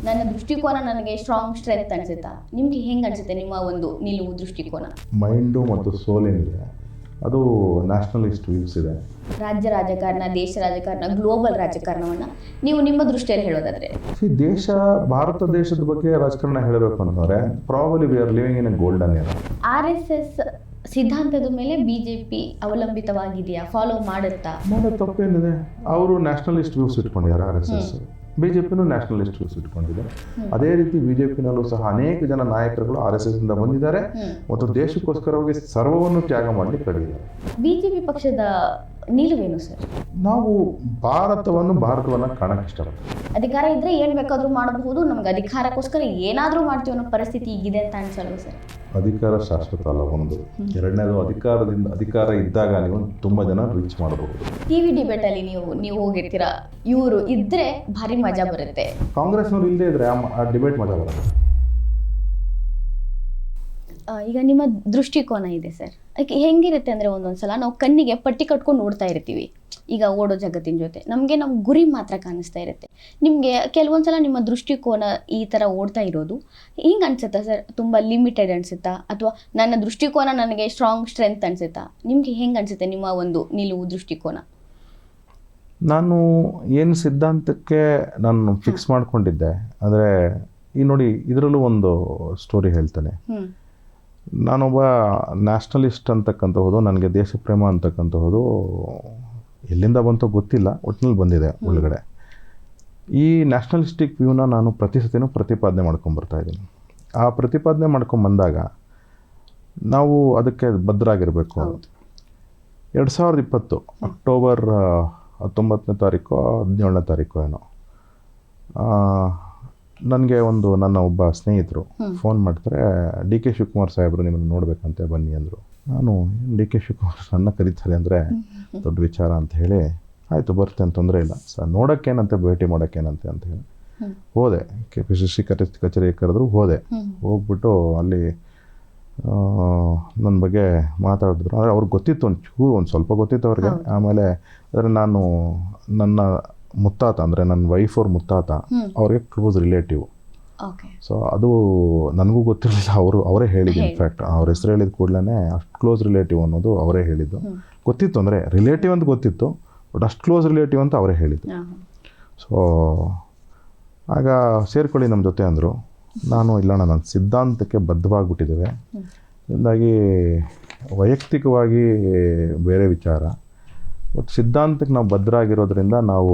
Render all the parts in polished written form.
ನನ್ನ ದೃಷ್ಟಿಕೋನ ನನಗೆ ಸ್ಟ್ರೆಂತ್ ಅನ್ಸುತ್ತಾ? ನಿಮ್ಗೆ ಹೆಂಗೆ ಅನ್ಸುತ್ತೆ ನಿಮ್ಮ ಒಂದು ನಿಲುವು ದೃಷ್ಟಿಕೋನ? ಮೈಂಡು ಮತ್ತು ಸೋಲ್ ಏನಿದೆ ಅದು ನ್ಯಾಷನಲಿಸ್ಟ್ ವ್ಯೂಸ್ ಇದೆ. ರಾಜ್ಯ ರಾಜಕಾರಣ, ದೇಶ ರಾಜಕಾರಣ, ಗ್ಲೋಬಲ್ ರಾಜಕಾರಣವನ್ನು ನೀವು ನಿಮ್ಮ ದೃಷ್ಟಿಯಲ್ಲಿ ಹೇಳೋದಾದ್ರೆ ಭಾರತ ದೇಶದ ಬಗ್ಗೆ ರಾಜಕಾರಣ ಹೇಳಬೇಕು ಅಂತಂದ್ರೆ probably we are living in a golden era. RSS ಸಿದ್ಧಾಂತದ ಮೇಲೆ ಬಿಜೆಪಿ ಅವಲಂಬಿತವಾಗಿದೆಯಾ? ಫಾಲೋ ಮಾಡುತ್ತಾ? ತಪ್ಪೇನಿದೆ? ಅವರು ನ್ಯಾಷನಲಿಸ್ಟ್ ವ್ಯೂಸ್ ಇಟ್ಕೊಂಡಿದ್ದಾರೆ. RSS ಬಿಜೆಪಿನೂ ನ್ಯಾಷನಲಿಸ್ಟ್ ವ್ಯೂಸ್ ಇಟ್ಕೊಂಡಿದೆ. ಅದೇ ರೀತಿ ಬಿಜೆಪಿನಲ್ಲೂ ಸಹ ಅನೇಕ ಜನ ನಾಯಕರುಗಳು RSS ಇಂದ ಬಂದಿದ್ದಾರೆ ಮತ್ತು ದೇಶಕ್ಕೋಸ್ಕರವಾಗಿ ಸರ್ವವನ್ನು ತ್ಯಾಗ ಮಾಡಲಿಕ್ಕೆ ಕಡಿದ್ದಾರೆ. ಬಿಜೆಪಿ ಪಕ್ಷದ ನಿಲುವೇನು ಸರ್? ನಾವು ಭಾರತವನ್ನ ಕಾಣಕ್ಕೆ ಇಷ್ಟಪಡ್ತೀವಿ. ಅಧಿಕಾರ ಇದ್ರೆ ಏನ್ ಬೇಕಾದ್ರೂ ಮಾಡಬಹುದು, ನಮ್ಗೆ ಅಧಿಕಾರಕ್ಕೋಸ್ಕರ ಏನಾದ್ರೂ ಮಾಡ್ತೀವಿ ಅನ್ನೋ ಪರಿಸ್ಥಿತಿ ಈಗಿದೆ ಅಂತ ಅನ್ಸಲ್ವ ಸರ್? ಅಧಿಕಾರ ಶಾಶ್ವತ ಅಲ್ಲ, ಒಂದು. ಎರಡನೇದು, ಅಧಿಕಾರ ಇದ್ದಾಗ ನೀವು ತುಂಬಾ ಜನ ರೀಚ್ ಮಾಡಬಹುದು. ಟಿವಿ ಡಿಬೇಟ್ ಅಲ್ಲಿ ನೀವು ಹೋಗಿರ್ತೀರಾ, ಇವರು ಇದ್ರೆ ಭಾರಿ ಮಜಾ ಬರುತ್ತೆ. ಕಾಂಗ್ರೆಸ್ನವ್ರು ಇಲ್ಲದೆ ಇದ್ರೆ ಆ ಡಿಬೇಟ್ ಮಜಾ ಬರುತ್ತೆ. ಈಗ ನಿಮ್ಮ ದೃಷ್ಟಿಕೋನ ಇದೆ ಸರ್, ಅದಕ್ಕೆ ಹೆಂಗಿರುತ್ತೆ ಅಂದರೆ ಒಂದೊಂದ್ಸಲ ನಾವು ಕಣ್ಣಿಗೆ ಪಟ್ಟಿ ಕಟ್ಕೊಂಡು ನೋಡ್ತಾ ಇರ್ತೀವಿ. ಈಗ ಓಡೋ ಜಗತ್ತಿನ ಜೊತೆ ನಮ್ಮ ಗುರಿ ಮಾತ್ರ ಕಾಣಿಸ್ತಾ ಇರುತ್ತೆ. ನಿಮಗೆ ಕೆಲವೊಂದ್ಸಲ ನಿಮ್ಮ ದೃಷ್ಟಿಕೋನ ಈ ಥರ ಓಡ್ತಾ ಇರೋದು ಹಿಂಗೆ ಅನ್ಸುತ್ತಾ ಸರ್? ತುಂಬ ಲಿಮಿಟೆಡ್ ಅನ್ಸುತ್ತಾ, ಅಥವಾ ನನ್ನ ದೃಷ್ಟಿಕೋನ ನನಗೆ ಸ್ಟ್ರೆಂತ್ ಅನ್ಸುತ್ತಾ? ನಿಮಗೆ ಹೆಂಗೆ ಅನ್ಸುತ್ತೆ ನಿಮ್ಮ ಒಂದು ನಿಲುವು ದೃಷ್ಟಿಕೋನ? ನಾನು ಏನು ಸಿದ್ಧಾಂತಕ್ಕೆ ನಾನು ಫಿಕ್ಸ್ ಮಾಡ್ಕೊಂಡಿದ್ದೆ ಅಂದರೆ, ಈ ನೋಡಿ, ಇದರಲ್ಲೂ ಒಂದು ಸ್ಟೋರಿ ಹೇಳ್ತೇನೆ. ನಾನೊಬ್ಬ ನ್ಯಾಷನಲಿಸ್ಟ್ ಅಂತಕ್ಕಂಥದ್ದು, ನನಗೆ ದೇಶ ಪ್ರೇಮ ಅಂತಕ್ಕಂಥದ್ದು ಎಲ್ಲಿಂದ ಬಂತೋ ಗೊತ್ತಿಲ್ಲ, ಒಟ್ಟಿನಲ್ಲಿ ಬಂದಿದೆ ಒಳಗಡೆ. ಈ ನ್ಯಾಷನಲಿಸ್ಟಿಕ್ ವ್ಯೂನ ನಾನು ಪ್ರತಿಸತಿನೂ ಪ್ರತಿಪಾದನೆ ಮಾಡ್ಕೊಂಬರ್ತಾ ಇದ್ದೀನಿ. ಆ ಪ್ರತಿಪಾದನೆ ಮಾಡ್ಕೊಂಬಂದಾಗ ನಾವು ಅದಕ್ಕೆ ಬದ್ಧರಾಗಿರಬೇಕು. 2020 ಅಕ್ಟೋಬರ್ 19ನೇ ತಾರೀಕು 17ನೇ ತಾರೀಕು ಏನೋ, ನನಗೆ ನನ್ನ ಒಬ್ಬ ಸ್ನೇಹಿತರು ಫೋನ್ ಮಾಡ್ತಾರೆ, DK ಶಿವಕುಮಾರ್ ಸಾಹೇಬರು ನಿಮ್ಮನ್ನು ನೋಡಬೇಕಂತೆ, ಬನ್ನಿ ಅಂದರು. ನಾನು DK ಶಿವಕುಮಾರ್ ನನ್ನ ಕರೀತಾರೆ ಅಂದರೆ ದೊಡ್ಡ ವಿಚಾರ ಅಂತ ಹೇಳಿ, ಆಯಿತು ಬರ್ತೇನೆ, ತೊಂದರೆ ಇಲ್ಲ ಸರ್, ನೋಡೋಕ್ಕೇನಂತೆ, ಭೇಟಿ ಮಾಡೋಕ್ಕೇನಂತೆ ಅಂತ ಹೇಳಿ ಹೋದೆ. KPCC ಕಚೇರಿಗೆ ಕರೆದ್ರು, ಹೋದೆ. ಹೋಗ್ಬಿಟ್ಟು ಅಲ್ಲಿ ನನ್ನ ಬಗ್ಗೆ ಮಾತಾಡಿದ್ರು. ಆದರೆ ಅವ್ರಿಗೆ ಗೊತ್ತಿತ್ತು, ಒಂದು ಸ್ವಲ್ಪ ಗೊತ್ತಿತ್ತು ಅವ್ರಿಗೆ. ಆಮೇಲೆ ಅಂದರೆ ನಾನು ನನ್ನ ಮುತ್ತಾತ, ಅಂದರೆ ನನ್ನ ವೈಫ್ ಅವ್ರ ಮುತ್ತಾತ, ಅವ್ರಿಗೆ ಕ್ಲೋಸ್ ರಿಲೇಟಿವ್. ಸೊ ಅದು ನನಗೂ ಗೊತ್ತಿರಲಿಲ್ಲ, ಅವರೇ ಹೇಳಿದ್ದು. ಇನ್ಫ್ಯಾಕ್ಟ್ ಅವ್ರ ಹೆಸರು ಹೇಳಿದ ಕೂಡಲೇ ಅಷ್ಟು ಕ್ಲೋಸ್ ರಿಲೇಟಿವ್ ಅನ್ನೋದು ಅವರೇ ಹೇಳಿದ್ದು. ಗೊತ್ತಿತ್ತು, ಅಂದರೆ ರಿಲೇಟಿವ್ ಅಂತ ಗೊತ್ತಿತ್ತು, ಬಟ್ ಅಷ್ಟು ಕ್ಲೋಸ್ ರಿಲೇಟಿವ್ ಅಂತ ಅವರೇ ಹೇಳಿದ್ದು. ಸೊ ಆಗ ಸೇರ್ಕೊಳ್ಳಿ ನಮ್ಮ ಜೊತೆ ಅಂದರು. ನಾನು ಇಲ್ಲಣ್ಣ, ನನ್ನ ಸಿದ್ಧಾಂತಕ್ಕೆ ಬದ್ಧವಾಗಿಬಿಟ್ಟಿದ್ದೇವೆ, ಹೀಗಾಗಿ ವೈಯಕ್ತಿಕವಾಗಿ ಬೇರೆ ವಿಚಾರ, ಬಟ್ ಸಿದ್ಧಾಂತಕ್ಕೆ ನಾವು ಭದ್ರಾಗಿರೋದ್ರಿಂದ ನಾವು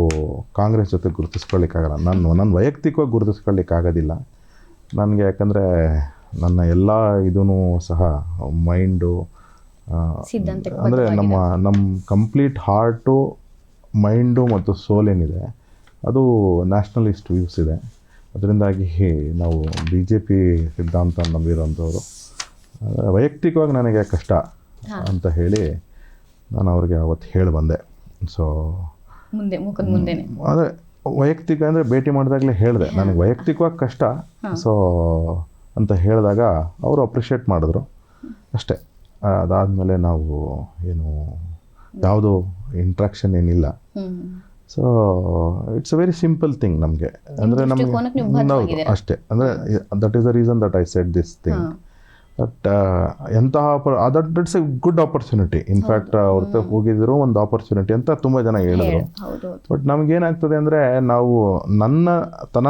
ಕಾಂಗ್ರೆಸ್ ಜೊತೆ ಗುರುತಿಸ್ಕೊಳ್ಳಿಕ್ಕಾಗಲ್ಲ. ನನ್ನ ವೈಯಕ್ತಿಕವಾಗಿ ಗುರುತಿಸ್ಕೊಳ್ಳಿಕ್ಕಾಗೋದಿಲ್ಲ ನನಗೆ. ಯಾಕಂದರೆ ನನ್ನ ಎಲ್ಲ ಇದೂ ಸಹ ಮೈಂಡು, ಅಂದರೆ ನಮ್ಮ ಕಂಪ್ಲೀಟ್ ಹಾರ್ಟು, ಮೈಂಡು ಮತ್ತು ಸೋಲ್ ಏನಿದೆ ಅದು ನ್ಯಾಷನಲಿಸ್ಟ್ ವ್ಯೂಸ್ ಇದೆ. ಅದರಿಂದಾಗಿ ನಾವು BJP ಸಿದ್ಧಾಂತ ನಂಬಿರೋಂಥವ್ರು. ವೈಯಕ್ತಿಕವಾಗಿ ನನಗೆ ಕಷ್ಟ ಅಂತ ಹೇಳಿ ನಾನು ಅವ್ರಿಗೆ ಅವತ್ತು ಹೇಳಿ ಬಂದೆ. ಸೊ ಅಂದರೆ ವೈಯಕ್ತಿಕ ಅಂದರೆ ಭೇಟಿ ಮಾಡಿದಾಗಲೇ ಹೇಳಿದೆ, ನನಗೆ ವೈಯಕ್ತಿಕವಾಗಿ ಕಷ್ಟ ಸೊ ಅಂತ ಹೇಳಿದಾಗ ಅವರು ಅಪ್ರಿಷಿಯೇಟ್ ಮಾಡಿದ್ರು ಅಷ್ಟೇ. ಅದಾದಮೇಲೆ ನಾವು ಏನು ಯಾವುದೋ ಇಂಟ್ರಾಕ್ಷನ್ ಏನಿಲ್ಲ. So it's a very simple thing ನಮಗೆ, ಅಂದರೆ ನಮಗೆ ಅಷ್ಟೇ. ಅಂದರೆ that is the reason that I said this thing. But that's A good opportunity. In fact ಅವ್ರ ಹೋಗಿದ್ರು ಒಂದು ಆಪರ್ಚುನಿಟಿ ಅಂತ ತುಂಬ ಜನ ಹೇಳಿದ್ರು. ಬಟ್ ನಮಗೇನಾಗ್ತದೆ ಅಂದರೆ, ನಾವು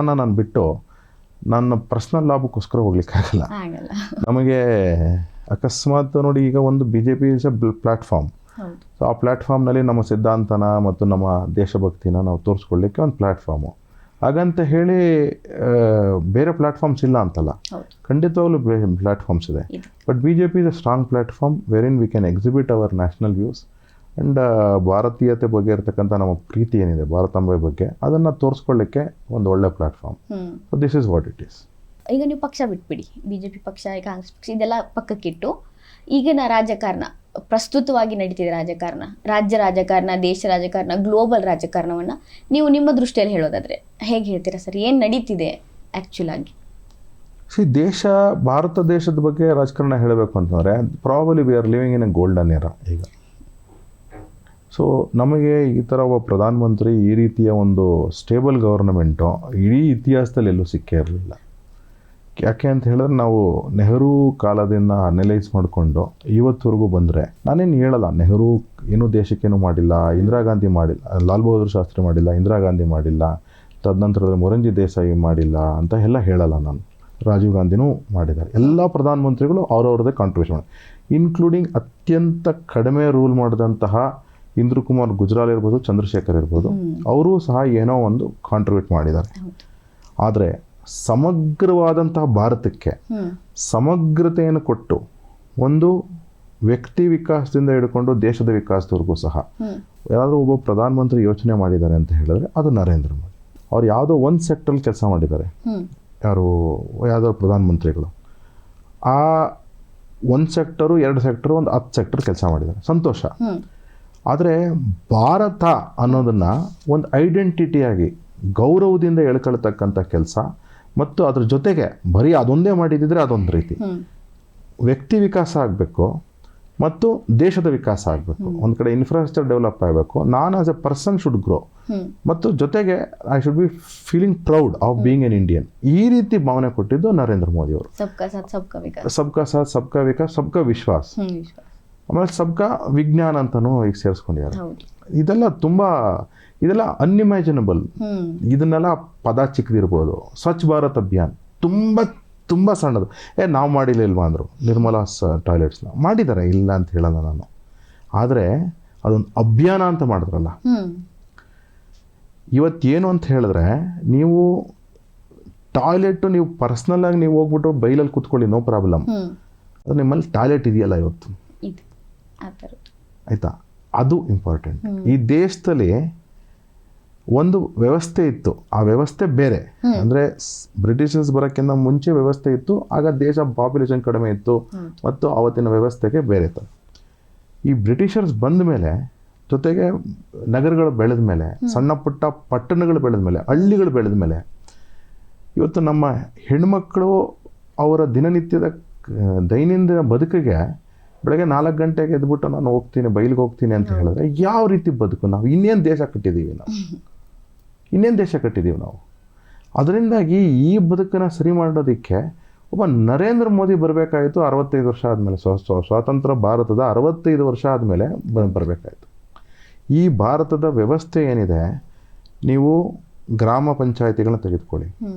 ನಾನು ಬಿಟ್ಟು ನನ್ನ ಪರ್ಸ್ನಲ್ ಲಾಭಕ್ಕೋಸ್ಕರ ಹೋಗ್ಲಿಕ್ಕಾಗಲ್ಲ ನಮಗೆ. ಅಕಸ್ಮಾತ್ ನೋಡಿ, ಈಗ ಒಂದು BJP is A platform. So ಆ ಪ್ಲ್ಯಾಟ್ಫಾರ್ಮ್ನಲ್ಲಿ ನಮ್ಮ ಸಿದ್ಧಾಂತನ ಮತ್ತು ನಮ್ಮ ದೇಶಭಕ್ತಿನ ನಾವು ತೋರಿಸ್ಕೊಳ್ಳಿಕ್ಕೆ ಒಂದು ಪ್ಲ್ಯಾಟ್ಫಾರ್ಮು. ಹಾಗಂತ ಹೇಳಿ ಬೇರೆ ಪ್ಲ್ಯಾಟ್ಫಾರ್ಮ್ಸ್ ಇಲ್ಲ ಅಂತಲ್ಲ, ಖಂಡಿತವಾಗ್ಲೂ ಪ್ಲ್ಯಾಟ್ಫಾರ್ಮ್ಸ್ ಇದೆ. But BJP is a strong platform wherein we can exhibit our national views and ಭಾರತೀಯತೆ ಬಗ್ಗೆ ಇರತಕ್ಕಂಥ ನಮ್ಮ ಪ್ರೀತಿ ಏನಿದೆ ಭಾರತಾಂಬೆ ಬಗ್ಗೆ, ಅದನ್ನು ತೋರಿಸ್ಕೊಳ್ಳಿಕ್ಕೆ ಒಂದು ಒಳ್ಳೆ platform. So this is what it is. ಈಗ ನೀವು ಪಕ್ಷ ಬಿಟ್ಬಿಡಿ, BJP ಪಕ್ಷ, ಕಾಂಗ್ರೆಸ್ ಪಕ್ಷ, ಇದೆಲ್ಲ ಪಕ್ಕಕ್ಕಿಟ್ಟು ಈಗಿನ ರಾಜಕಾರಣ, ಪ್ರಸ್ತುತವಾಗಿ ನಡೀತಿದೆ ರಾಜಕಾರಣ, ರಾಜ್ಯ ರಾಜಕಾರಣ, ದೇಶ ರಾಜಕಾರಣ, ಗ್ಲೋಬಲ್ ರಾಜಕಾರಣವನ್ನು ನೀವು ನಿಮ್ಮ ದೃಷ್ಟಿಯಲ್ಲಿ ಹೇಳೋದಾದರೆ ಹೇಗೆ ಹೇಳ್ತೀರಾ ಸರ್? ಏನು ನಡೀತಿದೆ ಆ್ಯಕ್ಚುಲ್ ಆಗಿ? ಭಾರತ ದೇಶದ ಬಗ್ಗೆ ರಾಜಕಾರಣ ಹೇಳಬೇಕು ಅಂತಂದರೆ probably we are living in a golden Era. ಈಗ ಸೊ ನಮಗೆ ಈ ಥರ ಒಬ್ಬ ಪ್ರಧಾನಮಂತ್ರಿ ಈ ರೀತಿಯ ಒಂದು ಸ್ಟೇಬಲ್ ಗವರ್ನಮೆಂಟು ಇಡೀ ಇತಿಹಾಸದಲ್ಲಿ ಎಲ್ಲೂ ಸಿಕ್ಕೇ ಇರಲಿಲ್ಲ. ಯಾಕೆ ಅಂತ ಹೇಳಿದ್ರೆ ನಾವು ನೆಹರು ಕಾಲದಿಂದ ಅನಲೈಸ್ ಮಾಡಿಕೊಂಡು ಇವತ್ತವರೆಗೂ ಬಂದರೆ ನಾನೇನು ಹೇಳಲ್ಲ, ನೆಹರು ಏನೂ ದೇಶಕ್ಕೇನು ಮಾಡಿಲ್ಲ, ಇಂದಿರಾ ಗಾಂಧಿ ಮಾಡಿಲ್ಲ, ಲಾಲ್ ಬಹದ್ದೂರ್ ಶಾಸ್ತ್ರಿ ಮಾಡಿಲ್ಲ, ಇಂದಿರಾ ಗಾಂಧಿ ಮಾಡಿಲ್ಲ, ತದನಂತರದಲ್ಲಿ ಮೊರಂಜಿ ದೇಸಾಯಿ ಮಾಡಿಲ್ಲ ಅಂತ ಎಲ್ಲ ಹೇಳಲ್ಲ ನಾನು. ರಾಜೀವ್ ಗಾಂಧಿನೂ ಮಾಡಿದ್ದಾರೆ. ಎಲ್ಲ ಪ್ರಧಾನಮಂತ್ರಿಗಳು ಅವ್ರವ್ರದ್ದೇ ಕಾಂಟ್ರಿಬ್ಯೂಷನ್ ಮಾಡಿ, ಇನ್ಕ್ಲೂಡಿಂಗ್ ಅತ್ಯಂತ ಕಡಿಮೆ ರೂಲ್ ಮಾಡಿದಂತಹ ಇಂದ್ರ ಕುಮಾರ್ ಗುಜ್ರಾಲ್ ಇರ್ಬೋದು, ಚಂದ್ರಶೇಖರ್ ಇರ್ಬೋದು, ಅವರೂ ಸಹ ಏನೋ ಒಂದು ಕಾಂಟ್ರಿಬ್ಯೂಟ್ ಮಾಡಿದ್ದಾರೆ. ಆದರೆ ಸಮಗ್ರವಾದಂತಹ ಭಾರತಕ್ಕೆ ಸಮಗ್ರತೆಯನ್ನು ಕೊಟ್ಟು ಒಂದು ವ್ಯಕ್ತಿ ವಿಕಾಸದಿಂದ ಹಿಡ್ಕೊಂಡು ದೇಶದ ವಿಕಾಸದವರೆಗೂ ಸಹ ಯಾರಾದರೂ ಒಬ್ಬ ಪ್ರಧಾನಮಂತ್ರಿ ಯೋಚನೆ ಮಾಡಿದ್ದಾರೆ ಅಂತ ಹೇಳಿದ್ರೆ ಅದು ನರೇಂದ್ರ ಮೋದಿ. ಅವ್ರು ಯಾವುದೋ ಒಂದು ಸೆಕ್ಟ್ರಲ್ಲಿ ಕೆಲಸ ಮಾಡಿದ್ದಾರೆ, ಯಾವುದೋ ಪ್ರಧಾನಮಂತ್ರಿಗಳು ಆ ಒಂದು ಸೆಕ್ಟರು, 2 ಸೆಕ್ಟರು, ಒಂದು 10 ಸೆಕ್ಟರ್ ಕೆಲಸ ಮಾಡಿದ್ದಾರೆ, ಸಂತೋಷ. ಆದರೆ ಭಾರತ ಅನ್ನೋದನ್ನು ಒಂದು ಐಡೆಂಟಿಟಿಯಾಗಿ ಗೌರವದಿಂದ ಎಳ್ಕೊಳ್ತಕ್ಕಂಥ ಕೆಲಸ, ಮತ್ತು ಅದ್ರ ಜೊತೆಗೆ ಬರೀ ಅದೊಂದೇ ಮಾಡಿದಿದ್ರೆ ಅದೊಂದು ರೀತಿ. ವ್ಯಕ್ತಿ ವಿಕಾಸ ಆಗಬೇಕು ಮತ್ತು ದೇಶದ ವಿಕಾಸ ಆಗಬೇಕು. ಒಂದು ಕಡೆ ಇನ್ಫ್ರಾಸ್ಟ್ರಕ್ಚರ್ ಡೆವಲಪ್ ಆಗಬೇಕು, ನಾನು as A person should grow, ಮತ್ತು ಜೊತೆಗೆ I should be feeling proud of being an Indian. ಈ ರೀತಿ ಭಾವನೆ ಕೊಟ್ಟಿದ್ದು ನರೇಂದ್ರ ಮೋದಿ ಅವರು. ಸಬ್ಕಾ ಸಾಥ್ ಸಬ್ಕಾ ವಿಕಾಸ್, ಸಬ್ಕಾ ವಿಕಾಸ್, ಸಬ್ಕಾ ವಿಶ್ವಾಸ್, ಆಮೇಲೆ ಸಬ್ಕಾ ವಿಜ್ಞಾನ ಅಂತಲೂ ಈಗ ಸೇರಿಸ್ಕೊಂಡಿದ್ದಾರೆ. ಇದೆಲ್ಲ ಅನ್ಇಮ್ಯಾಜಿನಬಲ್. ಇದನ್ನೆಲ್ಲ ಪದ ಚಿಕ್ಕದಿರ್ಬೋದು. ಸ್ವಚ್ಛ ಭಾರತ್ ಅಭಿಯಾನ್ ತುಂಬ ಸಣ್ಣದು. ನಾವು ಮಾಡಿಲ್ಲ ಅಂದರು. ನಿರ್ಮಲಾ ಟಾಯ್ಲೆಟ್ಸ್ನ ಮಾಡಿದ್ದಾರೆ, ಇಲ್ಲ ಅಂತ ಹೇಳಲ್ಲ ನಾನು. ಆದರೆ ಅದೊಂದು ಅಭಿಯಾನ ಅಂತ ಮಾಡಿದ್ರಲ್ಲ. ಇವತ್ತೇನು ಅಂತ ಹೇಳಿದ್ರೆ, ನೀವು ಟಾಯ್ಲೆಟು ನೀವು ಪರ್ಸ್ನಲ್ಲಾಗಿ ನೀವು ಹೋಗ್ಬಿಟ್ಟು ಬೈಲಲ್ಲಿ ಕೂತ್ಕೊಳ್ಳಿ, ನೋ ಪ್ರಾಬ್ಲಮ್. ಅದು ನಿಮ್ಮಲ್ಲಿ ಟಾಯ್ಲೆಟ್ ಇದೆಯಲ್ಲ ಇವತ್ತು, ಆಯಿತಾ, ಅದು ಇಂಪಾರ್ಟೆಂಟ್. ಈ ದೇಶದಲ್ಲಿ ಒಂದು ವ್ಯವಸ್ಥೆ ಇತ್ತು, ಆ ವ್ಯವಸ್ಥೆ ಬೇರೆ. ಅಂದರೆ ಬ್ರಿಟಿಷರ್ಸ್ ಬರೋಕ್ಕಿಂತ ಮುಂಚೆ ವ್ಯವಸ್ಥೆ ಇತ್ತು, ಆಗ ದೇಶ ಪಾಪ್ಯುಲೇಷನ್ ಕಡಿಮೆ ಇತ್ತು, ಮತ್ತು ಅವತ್ತಿನ ವ್ಯವಸ್ಥೆಗೆ ಬೇರೆ ಇತ್ತು. ಈ ಬ್ರಿಟಿಷರ್ಸ್ ಬಂದ ಮೇಲೆ, ಜೊತೆಗೆ ನಗರಗಳು ಬೆಳೆದ ಮೇಲೆ, ಸಣ್ಣ ಪುಟ್ಟ ಪಟ್ಟಣಗಳು ಬೆಳೆದ ಮೇಲೆ, ಹಳ್ಳಿಗಳು ಬೆಳೆದ ಮೇಲೆ, ಇವತ್ತು ನಮ್ಮ ಹೆಣ್ಮಕ್ಳು ಅವರ ದಿನನಿತ್ಯದ ದೈನಂದಿನ ಬದುಕಿಗೆ ಬೆಳಗ್ಗೆ 4 ಗಂಟೆಗೆ ಎದ್ಬಿಟ್ಟು ನಾನು ಹೋಗ್ತೀನಿ, ಬೈಲಿಗೆ ಹೋಗ್ತೀನಿ ಅಂತ ಹೇಳಿದ್ರೆ ಯಾವ ರೀತಿ ಬದುಕು? ನಾವು ಇನ್ನೇನು ದೇಶ ಕಟ್ಟಿದ್ದೀವಿ ನಾವು? ಅದರಿಂದಾಗಿ ಈ ಬದುಕನ್ನು ಸರಿ ಮಾಡೋದಕ್ಕೆ ಒಬ್ಬ ನರೇಂದ್ರ ಮೋದಿ ಬರಬೇಕಾಯಿತು. 65 ವರ್ಷ ಆದಮೇಲೆ, ಸ್ವಾತಂತ್ರ್ಯ ಭಾರತದ 65 ವರ್ಷ ಆದಮೇಲೆ ಬರಬೇಕಾಯಿತು. ಈ ಭಾರತದ ವ್ಯವಸ್ಥೆ ಏನಿದೆ, ನೀವು ಗ್ರಾಮ ಪಂಚಾಯಿತಿಗಳನ್ನ ತೆಗೆದುಕೊಳ್ಳಿ.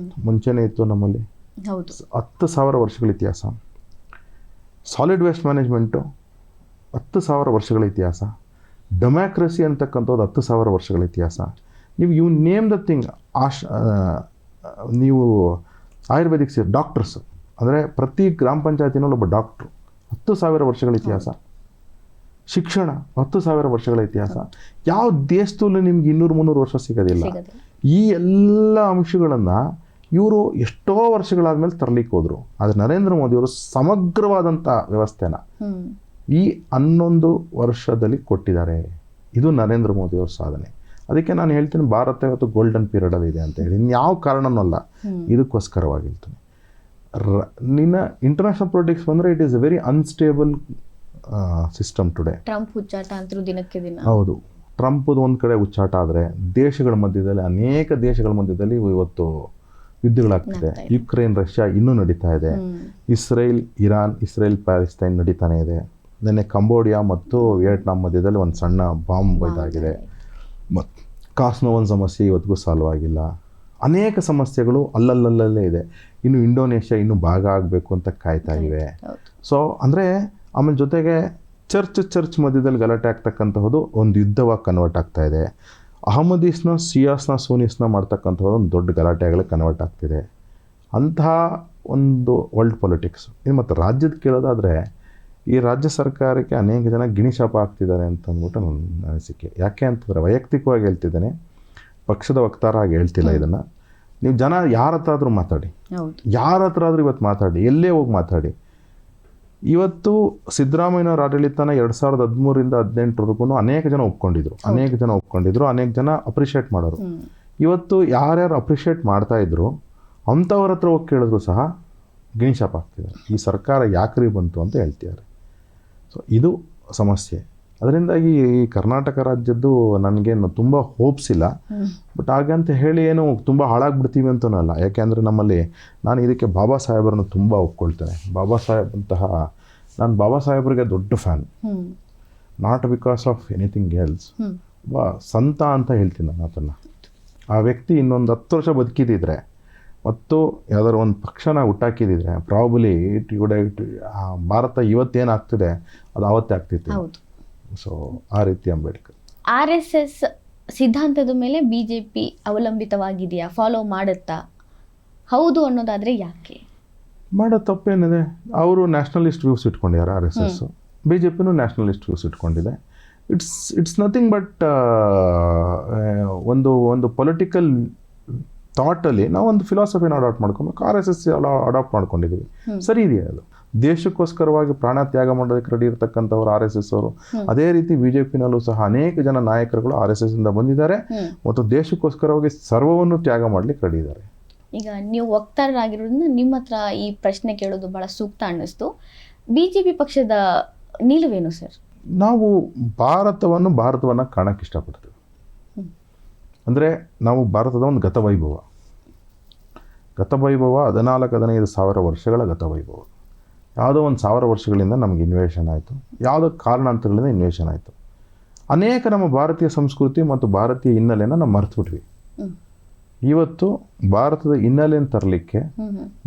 ಮುಂಚೆನೇ ಇತ್ತು ನಮ್ಮಲ್ಲಿ 10,000 ವರ್ಷಗಳ ಇತಿಹಾಸ. ಸಾಲಿಡ್ ವೇಸ್ಟ್ ಮ್ಯಾನೇಜ್ಮೆಂಟು 10,000 ವರ್ಷಗಳ ಇತಿಹಾಸ. ಡೆಮಾಕ್ರಸಿ ಅಂತಕ್ಕಂಥದ್ದು 10,000 ವರ್ಷಗಳ ಇತಿಹಾಸ. ನೀವು ನೇಮ್ ದ ಥಿಂಗ್. ನೀವು ಆಯುರ್ವೇದಿಕ್ ಡಾಕ್ಟರ್ಸ್ ಅಂದರೆ ಪ್ರತಿ ಗ್ರಾಮ ಪಂಚಾಯತಿನಲ್ಲಿ ಒಬ್ಬ ಡಾಕ್ಟ್ರು, 10,000 ವರ್ಷಗಳ ಇತಿಹಾಸ. ಶಿಕ್ಷಣ 10,000 ವರ್ಷಗಳ ಇತಿಹಾಸ. ಯಾವ ದೇಶದಲ್ಲೂ ನಿಮ್ಗೆ 200-300 ವರ್ಷ ಸಿಗೋದಿಲ್ಲ. ಈ ಎಲ್ಲ ಅಂಶಗಳನ್ನು ಇವರು ಎಷ್ಟೋ ವರ್ಷಗಳಾದ್ಮೇಲೆ ತರಲಿಕ್ಕೆ ಹೋದರು. ಆದರೆ ನರೇಂದ್ರ ಮೋದಿಯವರು ಸಮಗ್ರವಾದಂಥ ವ್ಯವಸ್ಥೆನ ಈ 11 ವರ್ಷದಲ್ಲಿ ಕೊಟ್ಟಿದ್ದಾರೆ. ಇದು ನರೇಂದ್ರ ಮೋದಿಯವ್ರ ಸಾಧನೆ. ಅದಕ್ಕೆ ನಾನು ಹೇಳ್ತೀನಿ, ಭಾರತ ಇವತ್ತು ಗೋಲ್ಡನ್ ಪೀರಿಯಡಲ್ಲಿ ಇದೆ ಅಂತ ಹೇಳಿ. ಇನ್ಯಾವ ಕಾರಣನೂ ಅಲ್ಲ, ಇದಕ್ಕೋಸ್ಕರವಾಗಿ ಹೇಳ್ತೀನಿ. ನಿನ್ನ ಇಂಟರ್ನ್ಯಾಷನಲ್ ಪೊಲಿಟಿಕ್ಸ್ ಬಂದರೆ it is a very unstable system today. Trump ಹುಚ್ಚಾಟ ಅಂತೂ ದಿನಕ್ಕೆ ದಿನ. ಹೌದು, ಟ್ರಂಪ್ದು ಒಂದು ಕಡೆ ಹುಚ್ಚಾಟ ಆದರೆ, ದೇಶಗಳ ಮಧ್ಯದಲ್ಲಿ, ಅನೇಕ ದೇಶಗಳ ಮಧ್ಯದಲ್ಲಿ ಇವತ್ತು ಯುದ್ಧಗಳಾಗ್ತಿದೆ. ಯುಕ್ರೇನ್ ರಷ್ಯಾ ಇನ್ನೂ ನಡೀತಾ ಇದೆ. ಇಸ್ರೇಲ್ ಇರಾನ್, ಇಸ್ರೇಲ್ ಪ್ಯಾಲೆಸ್ತೈನ್ ನಡೀತಾನೆ ಇದೆ. ನಿನ್ನೆ ಕಂಬೋಡಿಯಾ ಮತ್ತು ವಿಯೆಟ್ನಾಂ ಮಧ್ಯದಲ್ಲಿ ಒಂದು ಸಣ್ಣ ಬಾಂಬ್ ಇದಾಗಿದೆ. ಮತ್ತು ಕಾಸ್ನೋವನ್ ಸಮಸ್ಯೆ ಇವತ್ತಿಗೂ ಸಾಲ್ವ್ ಆಗಿಲ್ಲ. ಅನೇಕ ಸಮಸ್ಯೆಗಳು ಅಲ್ಲಲ್ಲೇ ಇದೆ. ಇನ್ನು ಇಂಡೋನೇಷ್ಯಾ ಇನ್ನೂ ಭಾಗ ಆಗಬೇಕು ಅಂತ ಕಾಯ್ತಾ ಇವೆ. ಸೊ ಅಂದರೆ ಆಮೇಲೆ ಜೊತೆಗೆ ಚರ್ಚ್ ಮಧ್ಯದಲ್ಲಿ ಗಲಾಟೆ ಆಗ್ತಕ್ಕಂತಹದ್ದು ಒಂದು ಯುದ್ಧವಾಗಿ ಕನ್ವರ್ಟ್ ಆಗ್ತಾ ಇದೆ. ಅಹಮದೀಸ್ನ, ಸಿಯಾಸ್ನ, ಸೂನೀಸ್ನ ಮಾಡ್ತಕ್ಕಂಥದ್ದು ಒಂದು ದೊಡ್ಡ ಗಲಾಟೆಗಳಿಗೆ ಕನ್ವರ್ಟ್ ಆಗ್ತಿದೆ. ಅಂತಹ ಒಂದು ವರ್ಲ್ಡ್ ಪೊಲಿಟಿಕ್ಸ್. ಇದು ಮತ್ತು ರಾಜ್ಯದ ಕೇಳೋದಾದರೆ, ಈ ರಾಜ್ಯ ಸರ್ಕಾರಕ್ಕೆ ಅನೇಕ ಜನ ಗಿಣಿಶಾಪ ಆಗ್ತಿದ್ದಾರೆ ಅಂತ ಅಂದ್ಬಿಟ್ಟು ನನ್ನ ಅನಿಸಿಕೆ. ಯಾಕೆ ಅಂತಂದರೆ, ವೈಯಕ್ತಿಕವಾಗಿ ಹೇಳ್ತಿದ್ದೇನೆ, ಪಕ್ಷದ ವಕ್ತಾರ ಆಗಿ ಹೇಳ್ತಿಲ್ಲ ಇದನ್ನು. ನೀವು ಜನ ಯಾರ ಹತ್ರ ಆದರೂ ಮಾತಾಡಿ, ಯಾರ ಹತ್ರ ಆದರೂ ಇವತ್ತು ಮಾತಾಡಿ, ಎಲ್ಲೇ ಹೋಗಿ ಮಾತಾಡಿ. ಇವತ್ತು ಸಿದ್ದರಾಮಯ್ಯನವರ ಆಡಳಿತನ 2013ರಿಂದ 2018ವರೆಗೂ ಅನೇಕ ಜನ ಒಪ್ಕೊಂಡಿದ್ರು, ಅನೇಕ ಜನ ಅಪ್ರಿಷಿಯೇಟ್ ಮಾಡೋರು. ಇವತ್ತು ಯಾರ್ಯಾರು ಅಪ್ರಿಷಿಯೇಟ್ ಮಾಡ್ತಾಯಿದ್ರು ಅಂಥವ್ರ ಹತ್ರ ಹೋಗಿ ಕೇಳಿದ್ರು ಸಹ ಗಿಣಿಶಾಪ ಆಗ್ತಿದ್ದಾರೆ. ಈ ಸರ್ಕಾರ ಯಾಕ್ರಿ ಬಂತು ಅಂತ ಹೇಳ್ತಿದ್ದಾರೆ. ಸೊ ಇದು ಸಮಸ್ಯೆ. ಅದರಿಂದಾಗಿ ಈ ಕರ್ನಾಟಕ ರಾಜ್ಯದ್ದು ನನಗೇನು ತುಂಬ ಹೋಪ್ಸ್ ಇಲ್ಲ. ಬಟ್ ಹಾಗಂತ ಹೇಳಿ ಏನು ತುಂಬ ಹಾಳಾಗ್ಬಿಡ್ತೀವಿ ಅಂತನೂ ಅಲ್ಲ. ಯಾಕೆಂದರೆ ನಮ್ಮಲ್ಲಿ ನಾನು ಇದಕ್ಕೆ ಬಾಬಾ ಸಾಹೇಬರನ್ನು ತುಂಬ ಒಪ್ಕೊಳ್ತೇನೆ. ಬಾಬಾ ಸಾಹೇಬ್ ಅಂತಹ ನಾನು ಬಾಬಾ ಸಾಹೇಬ್ರಿಗೆ ದೊಡ್ಡ fan, not because of anything else. ಒಬ್ಬ ಸಂತ ಅಂತ ಹೇಳ್ತೀನಿ ನಾನು ಅದನ್ನು. ಆ ವ್ಯಕ್ತಿ ಇನ್ನೊಂದು 10 ವರ್ಷ ಬದುಕಿದ್ದಿದ್ರೆ ಮತ್ತು ಯಾವ್ದಾದ್ರು ಒಂದು ಪಕ್ಷನ ಹುಟ್ಟಾಕಿದ್ದಿದ್ರೆ ಪ್ರಾಬಲಿ ಭಾರತ ಇವತ್ತೇನಾಗ್ತಿದೆ ಅದು ಆವತ್ತೇ ಆಗ್ತಿತ್ತು. ಸೊ ಆ ರೀತಿ ಅಂಬೇಡ್ಕರ್. RSS ಸಿದ್ಧಾಂತದ ಮೇಲೆ BJP ಅವಲಂಬಿತವಾಗಿದೆಯಾ, ಫಾಲೋ ಮಾಡುತ್ತಾ? ಹೌದು ಅನ್ನೋದಾದರೆ ಯಾಕೆ? ಮಾಡೋ ತಪ್ಪೇನಿದೆ? ಅವರು ನ್ಯಾಷನಲಿಸ್ಟ್ ವ್ಯೂಸ್ ಇಟ್ಕೊಂಡಿದ್ದಾರೆ RSS, BJPನೂ ನ್ಯಾಷನಲಿಸ್ಟ್ ವ್ಯೂಸ್ ಇಟ್ಕೊಂಡಿದೆ. ಇಟ್ಸ್ ನಥಿಂಗ್ ಬಟ್ ಒಂದು ಪೊಲಿಟಿಕಲ್ ಥಾಟಲ್ಲಿ ನಾವು ಒಂದು ಫಿಲಾಸಫಿನ ಅಡಾಪ್ಟ್ ಮಾಡ್ಕೊಬೇಕು. RSS ಅಡಾಪ್ಟ್ ಮಾಡ್ಕೊಂಡಿದ್ದೀವಿ, ಸರಿ ಇದೆಯಾ? ಅದು ದೇಶಕ್ಕೋಸ್ಕರವಾಗಿ ಪ್ರಾಣ ತ್ಯಾಗ ಮಾಡೋದಕ್ಕೆ ರೆಡಿ ಇರ್ತಕ್ಕಂಥವ್ರು RSS ಅವರು. ಅದೇ ರೀತಿ BJPನಲ್ಲೂ ಸಹ ಅನೇಕ ಜನ ನಾಯಕರುಗಳು RSS ಇಂದ ಬಂದಿದ್ದಾರೆ ಮತ್ತು ದೇಶಕ್ಕೋಸ್ಕರವಾಗಿ ಸರ್ವವನ್ನು ತ್ಯಾಗ ಮಾಡ್ಲಿಕ್ಕೆ ರೆಡಿ ಇದ್ದಾರೆ. ಈಗ ನೀವು ವಕ್ತಾರರಾಗಿರೋದ್ರಿಂದ ನಿಮ್ಮ ಹತ್ರ ಈ ಪ್ರಶ್ನೆ ಕೇಳೋದು ಬಹಳ ಸೂಕ್ತ ಅನ್ನಿಸ್ತು. BJP ಪಕ್ಷದ ನಿಲುವೇನು ಸರ್? ನಾವು ಭಾರತವನ್ನು ಕಾಣಕ್ಕೆ ಇಷ್ಟಪಡ್ತೀವಿ. ಅಂದರೆ ನಾವು ಭಾರತದ ಒಂದು ಗತವೈಭವ 14-15 ಸಾವಿರ ವರ್ಷಗಳ ಗತವೈಭವ. ಯಾವುದೋ ಒಂದು 1000 ವರ್ಷಗಳಿಂದ ನಮಗೆ ಇನ್ವೇಷನ್ ಆಯಿತು, ಯಾವುದೋ ಕಾರಣಾಂತರಗಳಿಂದ ಇನ್ವೇಷನ್ ಆಯಿತು. ಅನೇಕ ನಮ್ಮ ಭಾರತೀಯ ಸಂಸ್ಕೃತಿ ಮತ್ತು ಭಾರತೀಯ ಹಿನ್ನೆಲೆನ ನಾವು ಮರೆತುಬಿಟ್ವಿ. ಇವತ್ತು ಭಾರತದ ಹಿನ್ನೆಲೆಯನ್ನು ತರಲಿಕ್ಕೆ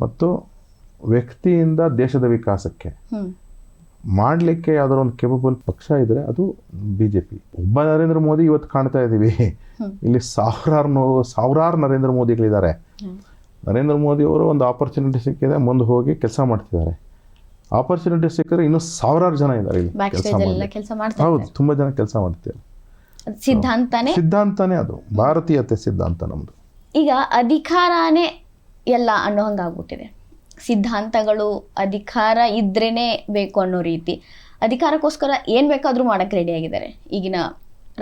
ಮತ್ತು ವ್ಯಕ್ತಿಯಿಂದ ದೇಶದ ವಿಕಾಸಕ್ಕೆ ಮಾಡಲಿಕ್ಕೆ ಯಾವ್ದಾದ್ರು ಒಂದು ಕೇಪಬಲ್ ಪಕ್ಷ ಇದ್ರೆ ಅದು BJP. ಒಬ್ಬ ನರೇಂದ್ರ ಮೋದಿ ಇವತ್ತು ಕಾಣ್ತಾ ಇದ್ದೀವಿ, ಇಲ್ಲಿ ಸಾವಿರಾರು ನರೇಂದ್ರ ಮೋದಿಗಳಿದ್ದಾರೆ. ನರೇಂದ್ರ ಮೋದಿ ಅವರು ಒಂದು ಆಪರ್ಚುನಿಟಿ ಸಿಕ್ಕಿದೆ, ಮುಂದೆ ಹೋಗಿ ಕೆಲಸ ಮಾಡ್ತಿದ್ದಾರೆ. ಆಪರ್ಚುನಿಟಿ ಸಿಕ್ಕಿದ್ರೆ ಇನ್ನೂ ಸಾವಿರಾರು ಜನ ಇದ್ದಾರೆ ಇಲ್ಲಿ ಕೆಲಸ ಮಾಡ್ತಾರೆ. ಹೌದು, ತುಂಬ ಜನ ಕೆಲಸ ಮಾಡ್ತಿದ್ದಾರೆ. ಸಿದ್ಧಾಂತನೇ ಅದು, ಭಾರತೀಯತೆ ಸಿದ್ಧಾಂತ ನಮ್ಮದು. ಈಗ ಅಧಿಕಾರನೇ ಎಲ್ಲ ಅನ್ನೋ ಹಂಗಾಗ್ಬಿಟ್ಟಿದೆ. ಸಿದ್ಧಾಂತಗಳು ಅಧಿಕಾರ ಇದ್ರೇನೆ ಬೇಕು ಅನ್ನೋ ರೀತಿ, ಅಧಿಕಾರಕ್ಕೋಸ್ಕರ ಏನು ಬೇಕಾದರೂ ಮಾಡೋಕ್ಕೆ ರೆಡಿಯಾಗಿದ್ದಾರೆ ಈಗಿನ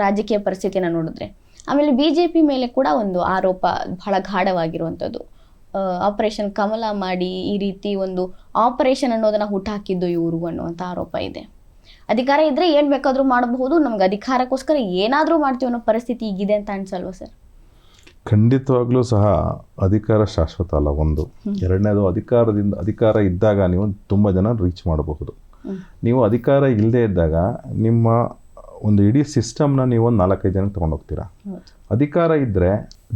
ರಾಜಕೀಯ ಪರಿಸ್ಥಿತಿನ ನೋಡಿದ್ರೆ. ಆಮೇಲೆ BJP ಮೇಲೆ ಕೂಡ ಒಂದು ಆರೋಪ ಬಹಳ ಗಾಢವಾಗಿರುವಂಥದ್ದು, ಆಪರೇಷನ್ ಕಮಲ ಮಾಡಿ ಈ ರೀತಿ ಒಂದು ಆಪರೇಷನ್ ಅನ್ನೋದನ್ನು ಹುಟ್ಟಾಕಿದ್ದು ಇವರು ಅನ್ನುವಂಥ ಆರೋಪ ಇದೆ. ಅಧಿಕಾರ ಇದ್ದರೆ ಏನು ಬೇಕಾದರೂ ಮಾಡಬಹುದು, ನಮ್ಗೆ ಅಧಿಕಾರಕ್ಕೋಸ್ಕರ ಏನಾದರೂ ಮಾಡ್ತೀವಿ ಅನ್ನೋ ಪರಿಸ್ಥಿತಿ ಈಗಿದೆ ಅಂತ ಅನ್ಸಲ್ವಾ ಸರ್? ಖಂಡಿತವಾಗ್ಲೂ ಸಹ ಅಧಿಕಾರ ಶಾಶ್ವತ ಅಲ್ಲ. ಒಂದು ಎರಡನೇದು, ಅಧಿಕಾರ ಇದ್ದಾಗ ನೀವು ತುಂಬ ಜನ ರೀಚ್ ಮಾಡಬಹುದು. ನೀವು ಅಧಿಕಾರ ಇಲ್ಲದೆ ಇದ್ದಾಗ ನಿಮ್ಮ ಒಂದು ಇಡೀ ಸಿಸ್ಟಮ್ನ ನೀವು ಒಂದು 4-5 ಜನಕ್ಕೆ ತೊಗೊಂಡೋಗ್ತೀರಾ. ಅಧಿಕಾರ ಇದ್ದರೆ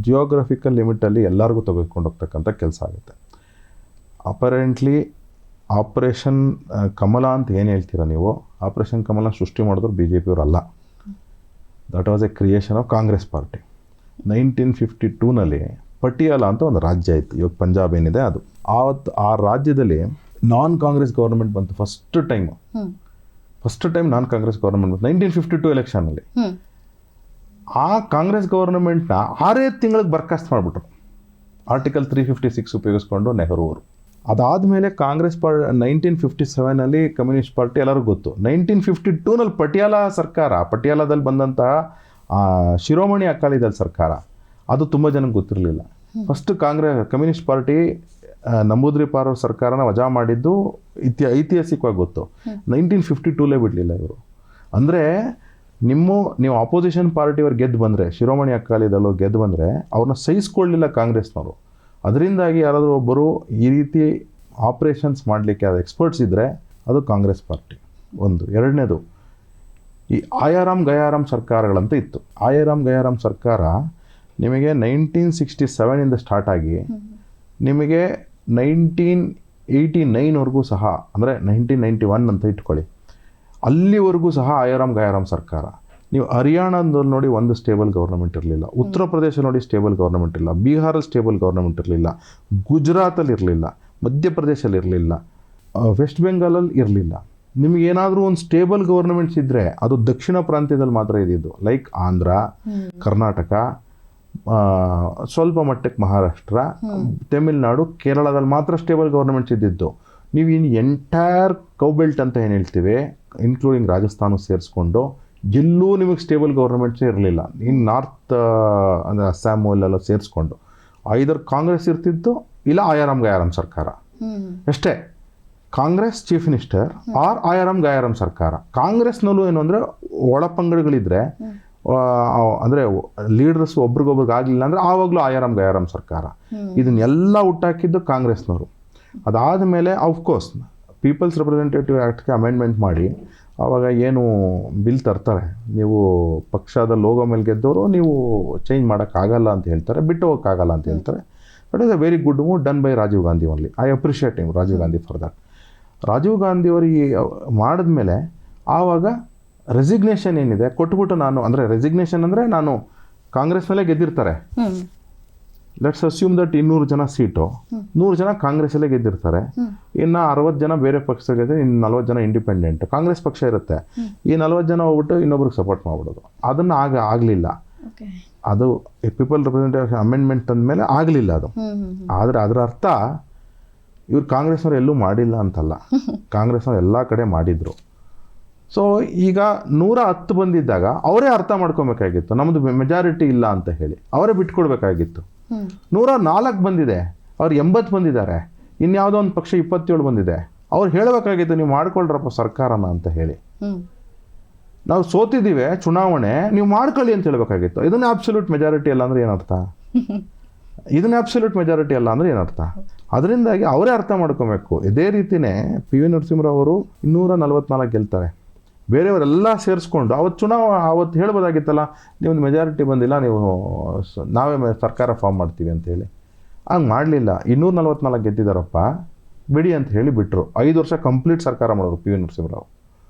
ಜಿಯೋಗ್ರಫಿಕಲ್ ಲಿಮಿಟಲ್ಲಿ ಎಲ್ಲರಿಗೂ ತೆಗೆದುಕೊಂಡೋಗ್ತಕ್ಕಂಥ ಕೆಲಸ ಆಗುತ್ತೆ. ಅಪರೆಂಟ್ಲಿ ಆಪರೇಷನ್ ಕಮಲ ಅಂತ ಏನು ಹೇಳ್ತೀರಾ ನೀವು, ಆಪರೇಷನ್ ಕಮಲ ಸೃಷ್ಟಿ ಮಾಡಿದ್ರು BJP ಅವರು ಅಲ್ಲ. That was a creation of Congress party. 1952ನಲ್ಲಿ ಪಟಿಯಾಲ ಅಂತ ಒಂದು ರಾಜ್ಯ ಇತ್ತು, ಇವಾಗ ಪಂಜಾಬ್ ಏನಿದೆ ಅದು. ಆ ರಾಜ್ಯದಲ್ಲಿ ನಾನ್ ಕಾಂಗ್ರೆಸ್ ಗೌರ್ಮೆಂಟ್ ಬಂತು ಫಸ್ಟ್ ಟೈಮ್ ನಾನ್ ಕಾಂಗ್ರೆಸ್ ಗೌರ್ಮೆಂಟ್ ಬಂತು 1952 ಎಲೆಕ್ಷನಲ್ಲಿ. ಆ ಕಾಂಗ್ರೆಸ್ ಗೌರ್ಮೆಂಟ್ನ 6 ತಿಂಗಳಿಗೆ ಬರ್ಖಾಸ್ತು ಮಾಡಿಬಿಟ್ರು, ಆರ್ಟಿಕಲ್ 356 ಉಪಯೋಗಿಸ್ಕೊಂಡು ನೆಹರು ಅವರು. ಅದಾದಮೇಲೆ ಕಾಂಗ್ರೆಸ್ 1957ನಲ್ಲಿ ಕಮ್ಯುನಿಸ್ಟ್ ಪಾರ್ಟಿ ಎಲ್ಲರಿಗೂ ಗೊತ್ತು. 1952ನಲ್ಲಿ ಪಟಿಯಾಲದಲ್ಲಿ ಬಂದಂತಹ ಶಿರೋಮಣಿ ಅಕಾಲಿದಳ ಸರ್ಕಾರ, ಅದು ತುಂಬ ಜನಕ್ಕೆ ಗೊತ್ತಿರಲಿಲ್ಲ. ಫಸ್ಟ್ ಕಮ್ಯುನಿಸ್ಟ್ ಪಾರ್ಟಿ ನಂಬೂದ್ರಿಪಾರ್ ಅವ್ರ ಸರ್ಕಾರನ ವಜಾ ಮಾಡಿದ್ದು ಐತಿಹಾಸಿಕವಾಗಿ ಗೊತ್ತು. 1952ಲೇ ಬಿಡಲಿಲ್ಲ ಇವರು. ಅಂದರೆ ನೀವು ಅಪೋಸಿಷನ್ ಪಾರ್ಟಿಯವ್ರು ಗೆದ್ದು ಬಂದರೆ, ಶಿರೋಮಣಿ ಅಕಾಲಿದಳು ಗೆದ್ದು ಬಂದರೆ ಅವ್ರನ್ನ ಸಹಿಸ್ಕೊಳ್ಳಲಿಲ್ಲ ಕಾಂಗ್ರೆಸ್ನವರು. ಅದರಿಂದಾಗಿ ಯಾರಾದರೂ ಒಬ್ಬರು ಈ ರೀತಿ ಆಪ್ರೇಷನ್ಸ್ ಮಾಡಲಿಕ್ಕೆ ಅದು ಎಕ್ಸ್ಪರ್ಟ್ಸ್ ಇದ್ದರೆ ಅದು ಕಾಂಗ್ರೆಸ್ ಪಾರ್ಟಿ. ಒಂದು. ಎರಡನೇದು, ಈ ಆಯಾರಾಮ್ ಗಯಾರಾಮ್ ಸರ್ಕಾರಗಳಂತ ಇತ್ತು. ಆಯಾರಾಮ್ ಗಯಾರಾಮ್ ಸರ್ಕಾರ ನಿಮಗೆ 1967ಇಂದ ಸ್ಟಾರ್ಟ್ ಆಗಿ ನಿಮಗೆ 1989ವರೆಗೂ ಸಹ, ಅಂದರೆ 1991 ಅಂತ ಇಟ್ಕೊಳ್ಳಿ, ಅಲ್ಲಿವರೆಗೂ ಸಹ ಆಯಾರಾಮ್ ಗಯಾರಾಮ್ ಸರ್ಕಾರ. ನೀವು ಹರಿಯಾಣದಲ್ಲಿ ನೋಡಿ ಒಂದು ಸ್ಟೇಬಲ್ ಗೌರ್ಮೆಂಟ್ ಇರಲಿಲ್ಲ, ಉತ್ತರ ಪ್ರದೇಶ ನೋಡಿ ಸ್ಟೇಬಲ್ ಗೌರ್ಮೆಂಟ್ ಇಲ್ಲ, ಬಿಹಾರಲ್ಲಿ ಸ್ಟೇಬಲ್ ಗೌರ್ಮೆಂಟ್ ಇರಲಿಲ್ಲ, ಗುಜರಾತಲ್ಲಿ ಇರಲಿಲ್ಲ, ಮಧ್ಯಪ್ರದೇಶಲ್ಲಿ ಇರಲಿಲ್ಲ, ವೆಸ್ಟ್ ಬೆಂಗಾಲಲ್ಲಿ ಇರಲಿಲ್ಲ. ನಿಮಗೇನಾದರೂ ಒಂದು ಸ್ಟೇಬಲ್ ಗೌರ್ಮೆಂಟ್ಸ್ ಇದ್ದರೆ ಅದು ದಕ್ಷಿಣ ಪ್ರಾಂತ್ಯದಲ್ಲಿ ಮಾತ್ರ ಇದ್ದಿದ್ದು. ಲೈಕ್ ಆಂಧ್ರ, ಕರ್ನಾಟಕ, ಸ್ವಲ್ಪ ಮಟ್ಟಕ್ಕೆ ಮಹಾರಾಷ್ಟ್ರ, ತಮಿಳ್ನಾಡು, ಕೇರಳದಲ್ಲಿ ಮಾತ್ರ ಸ್ಟೇಬಲ್ ಗೌರ್ಮೆಂಟ್ಸ್ ಇದ್ದಿದ್ದು. ನೀವು ಇನ್ನು ಎಂಟೈರ್ ಕೌಬೆಲ್ಟ್ ಅಂತ ಏನು ಹೇಳ್ತೀವಿ, ಇನ್ಕ್ಲೂಡಿಂಗ್ ರಾಜಸ್ಥಾನ ಸೇರಿಸ್ಕೊಂಡು ಎಲ್ಲೂ ನಿಮಗೆ ಸ್ಟೇಬಲ್ ಗೌರ್ಮೆಂಟ್ಸೇ ಇರಲಿಲ್ಲ. ಇನ್ನು ನಾರ್ತ್ ಅಂದರೆ ಅಸ್ಸಾಮು ಅಲ್ಲೆಲ್ಲ ಸೇರಿಸ್ಕೊಂಡು ಐದರ್ ಕಾಂಗ್ರೆಸ್ ಇರ್ತಿತ್ತು, ಇಲ್ಲ ಆಯಾರಾಮ್ ಗಯಾರಾಮ್ ಸರ್ಕಾರ ಅಷ್ಟೇ. ಕಾಂಗ್ರೆಸ್ ಚೀಫ್ ಮಿನಿಸ್ಟರ್ ಆರ್ ಆಯಾರಂ ಗಾಯಾರಂ ಸರ್ಕಾರ. ಕಾಂಗ್ರೆಸ್ನಲ್ಲೂ ಏನು ಅಂದರೆ ಒಳಪಂಗಡಗಳಿದ್ರೆ ಅಂದರೆ ಲೀಡರ್ಸ್ ಒಬ್ರಿಗೊಬ್ರಿಗೆ ಆಗಲಿಲ್ಲ ಅಂದರೆ ಆವಾಗಲೂ ಆಯಾರಂ ಗಾಯಾರಂ ಸರ್ಕಾರ. ಇದನ್ನೆಲ್ಲ ಹುಟ್ಟಾಕಿದ್ದು ಕಾಂಗ್ರೆಸ್ನವರು. ಅದಾದ ಮೇಲೆ ಆಫ್ಕೋರ್ಸ್ ಪೀಪಲ್ಸ್ ರೆಪ್ರೆಸೆಂಟೇಟಿವ್ ಆ್ಯಕ್ಟ್ಗೆ ಅಮೆಂಡ್ಮೆಂಟ್ ಮಾಡಿ ಆವಾಗ ಏನು ಬಿಲ್ ತರ್ತಾರೆ, ನೀವು ಪಕ್ಷದ ಲೋಗೋ ಮೇಲೆ ಗೆದ್ದವರು ನೀವು ಚೇಂಜ್ ಮಾಡೋಕ್ಕಾಗಲ್ಲ ಅಂತ ಹೇಳ್ತಾರೆ, ಬಿಟ್ಟು ಹೋಗೋಕ್ಕಾಗಲ್ಲ ಅಂತ ಹೇಳ್ತಾರೆ. But is a very good move done by Rajiv Gandhi only. I appreciate him Rajiv Gandhi for that. Rajiv ಗಾಂಧಿಯವರಿಗೆ ಮಾಡಿದ್ಮೇಲೆ ಆವಾಗ ರೆಸಿಗ್ನೇಷನ್ ಏನಿದೆ ಕೊಟ್ಬಿಟ್ಟು ಅಂದರೆ ರೆಸಿಗ್ನೇಷನ್ ಅಂದರೆ ನಾನು ಕಾಂಗ್ರೆಸ್ನಲ್ಲೇ ಗೆದ್ದಿರ್ತಾರೆ, ಲೆಟ್ಸ್ ಅಸ್ಯೂಮ್ ದಟ್ 200 ಜನ ಸೀಟು, 100 ಜನ ಕಾಂಗ್ರೆಸ್ಸಲ್ಲೇ ಗೆದ್ದಿರ್ತಾರೆ, ಇನ್ನು 60 ಜನ ಬೇರೆ ಪಕ್ಷದಾಗಿದೆ, ಇನ್ನು 40 ಜನ ಇಂಡಿಪೆಂಡೆಂಟ್. ಕಾಂಗ್ರೆಸ್ ಪಕ್ಷ ಇರುತ್ತೆ, ಈ 40 ಜನ ಹೋಗ್ಬಿಟ್ಟು ಇನ್ನೊಬ್ರಿಗೆ ಸಪೋರ್ಟ್ ಮಾಡ್ಬಿಡೋದು. ಅದನ್ನು ಆಗಲಿಲ್ಲ. ಅದು ಪೀಪಲ್ ರೆಪ್ರೆಸೆಂಟೇಟಿವ್ ಅಮೆಂಡ್ಮೆಂಟ್ ಅಂದಮೇಲೆ ಆಗಲಿಲ್ಲ ಅದು. ಆದರೆ ಅದರ ಅರ್ಥ ಇವ್ರು ಕಾಂಗ್ರೆಸ್ನವ್ರು ಎಲ್ಲೂ ಮಾಡಿಲ್ಲ ಅಂತಲ್ಲ, ಕಾಂಗ್ರೆಸ್ನವ್ರು ಎಲ್ಲ ಕಡೆ ಮಾಡಿದರು. ಸೊ ಈಗ 110 ಬಂದಿದ್ದಾಗ ಅವರೇ ಅರ್ಥ ಮಾಡ್ಕೊಬೇಕಾಗಿತ್ತು ನಮ್ಮದು ಮೆಜಾರಿಟಿ ಇಲ್ಲ ಅಂತ ಹೇಳಿ, ಅವರೇ ಬಿಟ್ಕೊಡ್ಬೇಕಾಗಿತ್ತು. 104 ಬಂದಿದೆ, ಅವ್ರು 80 ಬಂದಿದ್ದಾರೆ, ಇನ್ಯಾವುದೋ ಒಂದು ಪಕ್ಷ 27 ಬಂದಿದೆ, ಅವ್ರು ಹೇಳಬೇಕಾಗಿತ್ತು ನೀವು ಮಾಡ್ಕೊಳ್ರಪ್ಪ ಸರ್ಕಾರನ ಅಂತ ಹೇಳಿ. ನಾವು ಸೋತಿದ್ದೀವಿ ಚುನಾವಣೆ, ನೀವು ಮಾಡ್ಕೊಳ್ಳಿ ಅಂತ ಹೇಳಬೇಕಾಗಿತ್ತು. ಇದನ್ನ ಅಬ್ಸಲ್ಯೂಟ್ ಮೆಜಾರಿಟಿ ಅಲ್ಲ ಅಂದರೆ ಏನರ್ಥ? ಇದನ್ನ ಅಬ್ಸಲ್ಯೂಟ್ ಮೆಜಾರಿಟಿ ಅಲ್ಲ ಅಂದರೆ ಏನರ್ಥ? ಅದರಿಂದಾಗಿ ಅವರೇ ಅರ್ಥ ಮಾಡ್ಕೊಬೇಕು. ಇದೇ ರೀತಿಯೇ PV ನರಸಿಂಹರಾವ್ ಅವರು 244 ಗೆಲ್ತಾರೆ, ಬೇರೆಯವರೆಲ್ಲ ಸೇರಿಸ್ಕೊಂಡು ಅವತ್ತು ಹೇಳ್ಬೋದಾಗಿತ್ತಲ್ಲ ನೀವೊಂದು ಮೆಜಾರಿಟಿ ಬಂದಿಲ್ಲ, ನೀವು ನಾವೇ ಸರ್ಕಾರ ಫಾರ್ಮ್ ಮಾಡ್ತೀವಿ ಅಂತೇಳಿ. ಹಂಗೆ ಮಾಡಲಿಲ್ಲ. 244 ಗೆದ್ದಿದ್ದಾರಪ್ಪ ಬಿಡಿ ಅಂತ ಹೇಳಿ ಬಿಟ್ಟರು. 5 ವರ್ಷ ಕಂಪ್ಲೀಟ್ ಸರ್ಕಾರ ಮಾಡೋರು PV ನರಸಿಂಹರಾವ್.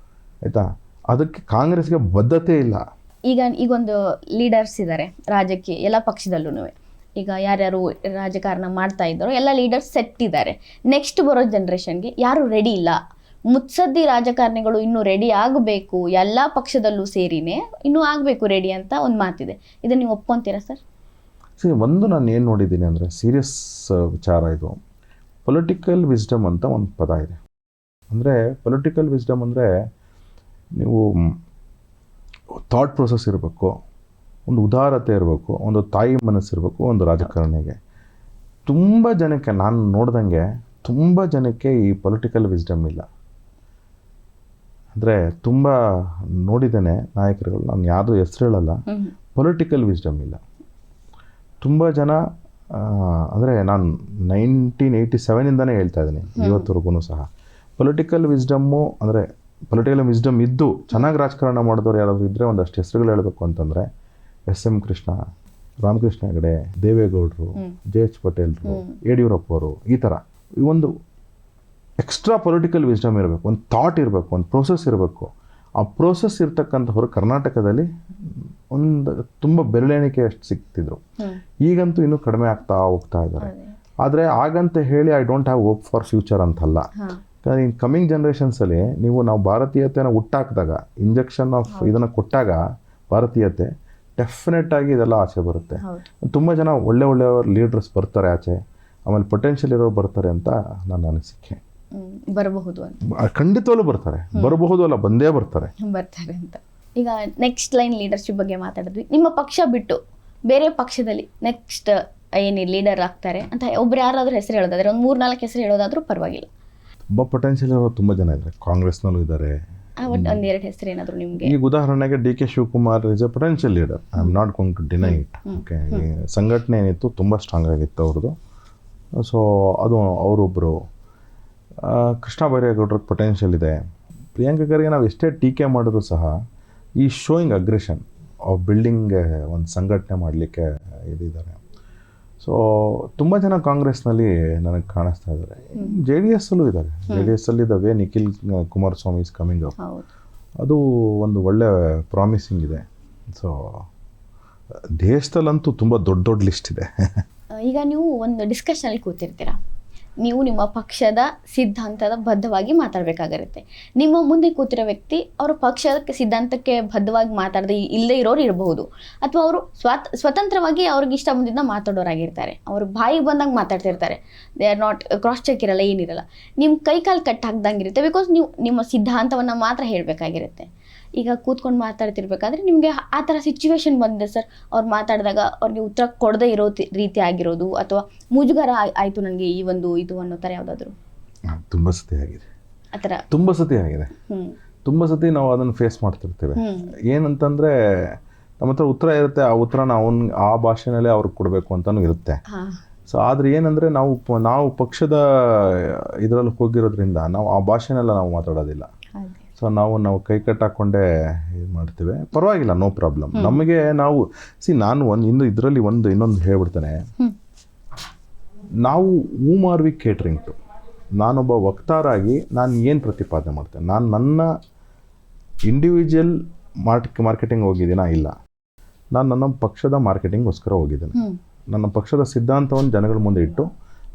ಆಯಿತಾ? ಅದಕ್ಕೆ ಕಾಂಗ್ರೆಸ್ಗೆ ಬದ್ಧತೆ ಇಲ್ಲ. ಈಗೊಂದು ಲೀಡರ್ಸ್ ಇದ್ದಾರೆ ರಾಜ್ಯಕ್ಕೆ, ಎಲ್ಲ ಪಕ್ಷದಲ್ಲೂ. ಈಗ ಯಾರ್ಯಾರು ರಾಜಕಾರಣ ಮಾಡ್ತಾ ಇದ್ದಾರೋ ಎಲ್ಲ ಲೀಡರ್ಸ್ ಸೆಟ್ ಇದ್ದಾರೆ. ನೆಕ್ಸ್ಟ್ ಬರೋ ಜನ್ರೇಷನ್ಗೆ ಯಾರು ರೆಡಿ ಇಲ್ಲ. ಮುತ್ಸದ್ದಿ ರಾಜಕಾರಣಿಗಳು ಇನ್ನೂ ರೆಡಿ ಆಗಬೇಕು, ಎಲ್ಲ ಪಕ್ಷದಲ್ಲೂ ಸೇರಿನೇ ಇನ್ನೂ ಆಗಬೇಕು ರೆಡಿ ಅಂತ ಒಂದು ಮಾತಿದೆ. ಇದನ್ನು ನೀವು ಒಪ್ಕೊತೀರಾ ಸರ್? ಒಂದು ನಾನು ಏನು ನೋಡಿದ್ದೀನಿ ಅಂದರೆ ಸೀರಿಯಸ್ ವಿಚಾರ ಇದು. ಪೊಲಿಟಿಕಲ್ ವಿಸ್ಡಮ್ ಅಂತ ಒಂದು ಪದ ಇದೆ. ಅಂದರೆ ಪೊಲಿಟಿಕಲ್ ವಿಸ್ಡಮ್ ಅಂದರೆ ನೀವು ಥಾಟ್ ಪ್ರೊಸೆಸ್ ಇರಬೇಕು, ಒಂದು ಉದಾರತೆ ಇರಬೇಕು, ಒಂದು ತಾಯಿ ಮನಸ್ಸಿರಬೇಕು ಒಂದು ರಾಜಕಾರಣಿಗೆ. ತುಂಬ ಜನಕ್ಕೆ ನಾನು ನೋಡ್ದಂಗೆ ತುಂಬ ಜನಕ್ಕೆ ಈ ಪೊಲಿಟಿಕಲ್ ವಿಸ್ಡಮ್ ಇಲ್ಲ. ಅಂದರೆ ತುಂಬ ನೋಡಿದ್ದೇನೆ ನಾಯಕರುಗಳು, ನಾನು ಯಾವುದು ಹೆಸರು ಹೇಳಲ್ಲ, ಪೊಲಿಟಿಕಲ್ ವಿಸ್ಡಮ್ ಇಲ್ಲ. ತುಂಬ ಜನ ಅಂದರೆ ನಾನು 1987ಇಂದನೇ ಹೇಳ್ತಾ ಇದ್ದೀನಿ ಇವತ್ತವರೆಗೂ ಸಹ ಪೊಲಿಟಿಕಲ್ ವಿಸ್ಡಮ್ಮು ಅಂದರೆ ಪೊಲಿಟಿಕಲ್ ವಿಸ್ಡಮ್ ಇದ್ದು ಚೆನ್ನಾಗಿ ರಾಜಕಾರಣ ಮಾಡಿದವರು ಯಾರಾದರೂ ಇದ್ದರೆ ಒಂದಷ್ಟು ಹೆಸರುಗಳು ಹೇಳಬೇಕು ಅಂತಂದರೆ SM ಕೃಷ್ಣ, ರಾಮಕೃಷ್ಣ ಹೆಗಡೆ, ದೇವೇಗೌಡರು, JH ಪಟೇಲ್ರು, ಯಡಿಯೂರಪ್ಪ ಅವರು, ಈ ಥರ ಒಂದು ಎಕ್ಸ್ಟ್ರಾ ಪೊಲಿಟಿಕಲ್ ವಿಸ್ಡಮ್ ಇರಬೇಕು, ಒಂದು ಥಾಟ್ ಇರಬೇಕು, ಒಂದು ಪ್ರೋಸೆಸ್ ಇರಬೇಕು. ಆ ಪ್ರೋಸೆಸ್ ಇರ್ತಕ್ಕಂಥವ್ರು ಕರ್ನಾಟಕದಲ್ಲಿ ಒಂದು ತುಂಬ ಬೆರಳೆಣಿಕೆ ಅಷ್ಟು ಸಿಗ್ತಿದ್ರು. ಈಗಂತೂ ಇನ್ನೂ ಕಡಿಮೆ ಆಗ್ತಾ ಹೋಗ್ತಾ ಇದ್ದಾರೆ. ಆದರೆ ಹಾಗಂತ ಹೇಳಿ I don't have hope for future ಅಂತಲ್ಲ. ಇನ್ ಕಮಿಂಗ್ ಜನ್ರೇಷನ್ಸಲ್ಲಿ ನಾವು ಭಾರತೀಯತೆನ ಹುಟ್ಟಾಕಿದಾಗ, ಇಂಜೆಕ್ಷನ್ ಆಫ್ ಇದನ್ನು ಕೊಟ್ಟಾಗ ಭಾರತೀಯತೆ ಡೆಫಿನೆಟ್ ಆಗಿ ಇದೆಲ್ಲ ಆಚೆ ಬರುತ್ತೆ. ತುಂಬ ಜನ ಒಳ್ಳೆ ಲೀಡರ್ಸ್ ಬರ್ತಾರೆ ಆಚೆ, ಆಮೇಲೆ ಪೊಟೆನ್ಷಿಯಲ್ ಇರೋರು ಬರ್ತಾರೆ ಅಂತ ನನ್ನ ಅನಿಸಿಕೆ. ಬರಬಹುದು ಖಂಡಿತವಾಗ್ಲೂ ಬರ್ತಾರೆ, ಬರಬಹುದು ಅಲ್ಲ ಬಂದೇ ಬರ್ತಾರೆ ಅಂತ. ಈಗ ನೆಕ್ಸ್ಟ್ ಲೈನ್ ಲೀಡರ್ಶಿಪ್ ಬಗ್ಗೆ ಮಾತಾಡಿದ್ವಿ. ನಿಮ್ಮ ಪಕ್ಷ ಬಿಟ್ಟು ಬೇರೆ ಪಕ್ಷದಲ್ಲಿ ನೆಕ್ಸ್ಟ್ ಏನು ಲೀಡರ್ ಆಗ್ತಾರೆ ಅಂತ ಒಬ್ರು ಯಾರಾದ್ರೂ ಹೆಸರು ಹೇಳೋದಾದ್ರೆ, ಒಂದು 3-4 ಹೆಸರು ಹೇಳೋದಾದ್ರೂ ಪರವಾಗಿಲ್ಲ. ತುಂಬ ಪೊಟೆನ್ಷಿಯಲ್ ಇರೋರು ತುಂಬ ಜನ ಇದ್ದಾರೆ, ಕಾಂಗ್ರೆಸ್ನಲ್ಲೂ ಇದ್ದಾರೆ. ಒಂದೆರಡು ಹೆಸರು ಏನಾದರೂ ನಿಮಗೆ? ಈಗ ಉದಾಹರಣೆಗೆ DK Shivakumar is a potential leader, I am not going to deny it. Okay, ಸಂಘಟನೆ ಏನಿತ್ತು ತುಂಬ ಸ್ಟ್ರಾಂಗ್ ಆಗಿತ್ತು ಅವ್ರದ್ದು. ಸೊ ಅದು ಅವರೊಬ್ಬರು. ಕೃಷ್ಣ ಬೈರೇಗೌಡರಿಗೆ ಪೊಟೆನ್ಷಿಯಲ್ ಇದೆ. ಪ್ರಿಯಾಂಕಾ ಖರ್ಗೆ ನಾವು ಎಷ್ಟೇ ಟೀಕೆ ಮಾಡಿದ್ರು ಸಹ ಈ ಶೋಯಿಂಗ್ ಅಗ್ರೆಷನ್ ಆಫ್ ಬಿಲ್ಡಿಂಗ್ ಒಂದು ಸಂಘಟನೆ ಮಾಡಲಿಕ್ಕೆ ಇದಿದ್ದಾರೆ. ಸೊ ತುಂಬ ಜನ ಕಾಂಗ್ರೆಸ್ನಲ್ಲಿ ನನಗೆ ಕಾಣಿಸ್ತಾ ಇದ್ದಾರೆ. JDS ಅಲ್ಲೂ ಇದ್ದಾರೆ. JDS ಅಲ್ಲಿ the way Nikhil Kumaraswamy is coming up, ಅದು ಒಂದು ಒಳ್ಳೆ ಪ್ರಾಮಿಸಿಂಗ್ ಇದೆ. ಸೊ ದೇಶದಲ್ಲಂತೂ ತುಂಬ ದೊಡ್ಡ ಲಿಸ್ಟ್ ಇದೆ. ಈಗ ನೀವು ಒಂದು ಡಿಸ್ಕಷನಲ್ಲಿ ಕೂತಿರ್ತೀರಾ, ನೀವು ನಿಮ್ಮ ಪಕ್ಷದ ಸಿದ್ಧಾಂತದ ಬದ್ಧವಾಗಿ ಮಾತಾಡಬೇಕಾಗಿರುತ್ತೆ. ನಿಮ್ಮ ಮುಂದೆ ಕೂತಿರೋ ವ್ಯಕ್ತಿ ಅವರ ಪಕ್ಷದ ಸಿದ್ಧಾಂತಕ್ಕೆ ಬದ್ಧವಾಗಿ ಮಾತಾಡದೆ ಇಲ್ಲದೆ ಇರೋರು ಇರಬಹುದು, ಅಥವಾ ಅವರು ಸ್ವತಂತ್ರವಾಗಿ ಅವ್ರಿಗೆ ಇಷ್ಟ ಬಂದಿದ್ದ ಮಾತಾಡೋರಾಗಿರ್ತಾರೆ. ಅವರು ಬಾಯಿಗೆ ಬಂದಂಗೆ ಮಾತಾಡ್ತಿರ್ತಾರೆ. They are not cross check ಇರಲ್ಲ, ಏನಿರಲ್ಲ. ನಿಮ್ಮ ಕೈಕಾಲು ಕಟ್ ಹಾಕ್ದಂಗೆ ಇರುತ್ತೆ. ಬಿಕಾಸ್ ನೀವು ನಿಮ್ಮ ಸಿದ್ಧಾಂತವನ್ನು ಮಾತ್ರ ಹೇಳಬೇಕಾಗಿರುತ್ತೆ. ಈಗ ಕೂತ್ಕೊಂಡು ಮಾತಾಡ್ತಿರ್ಬೇಕಾದ್ರೆ ನಿಮಗೆ ಆ ಥರ ಸಿಚುವೇಶನ್ ಬಂದಿದೆ ಸರ್, ಅವ್ರು ಮಾತಾಡಿದಾಗ ಅವ್ರಿಗೆ ಉತ್ತರ ಕೊಡದೇ ಇರೋ ರೀತಿ ಆಗಿರೋದು, ಅಥವಾ ಮುಜುಗರ ಆಯಿತು ನನಗೆ ಈ ಒಂದು ಇದು ಅನ್ನೋ ಥರ ಯಾವುದಾದ್ರು? ತುಂಬ ಸತಿ ಆಗಿದೆ. ಆ ಥರ ತುಂಬ ಸತಿ ಆಗಿದೆ. ಹ್ಮ್ ತುಂಬ ಸತಿ ನಾವು ಅದನ್ನು ಫೇಸ್ ಮಾಡ್ತಿರ್ತೀವಿ. ಏನಂತಂದರೆ ನಮ್ಮ ಹತ್ರ ಉತ್ತರ ಇರುತ್ತೆ, ಆ ಉತ್ತರನ ಆ ಭಾಷೆನಲ್ಲೇ ಅವ್ರಿಗೆ ಕೊಡಬೇಕು ಅಂತಲೂ ಇರುತ್ತೆ. ಸೊ ಆದರೆ ಏನಂದರೆ ನಾವು ಪಕ್ಷದ ಇದರಲ್ಲಿ ಹೋಗಿರೋದ್ರಿಂದ ನಾವು ಆ ಭಾಷೆನೆಲ್ಲ ನಾವು ಮಾತಾಡೋದಿಲ್ಲ. ಸೊ ನಾವು ಕೈ ಕಟ್ಟಾಕೊಂಡೇ ಇದು ಮಾಡ್ತೀವಿ. ಪರವಾಗಿಲ್ಲ, ನೋ ಪ್ರಾಬ್ಲಮ್. ನಮಗೆ ನಾನು ಇದರಲ್ಲಿ ಇನ್ನೊಂದು ಹೇಳ್ಬಿಡ್ತೇನೆ. ನಾವು ವಿ ಕೇಟ್ರಿಂಗ್ ಟು, ನಾನೊಬ್ಬ ವಕ್ತಾರಾಗಿ ನಾನು ಏನು ಪ್ರತಿಪಾದನೆ ಮಾಡ್ತೇನೆ, ನಾನು ನನ್ನ ಇಂಡಿವಿಜುವಲ್ ಮಾರ್ಕೆಟಿಂಗ್ ಹೋಗಿದ್ದೀನಾ? ಇಲ್ಲ. ನಾನು ನನ್ನ ಪಕ್ಷದ ಮಾರ್ಕೆಟಿಂಗ್ಗೋಸ್ಕರ ಹೋಗಿದ್ದೇನೆ. ನನ್ನ ಪಕ್ಷದ ಸಿದ್ಧಾಂತವನ್ನು ಜನಗಳ ಮುಂದೆ ಇಟ್ಟು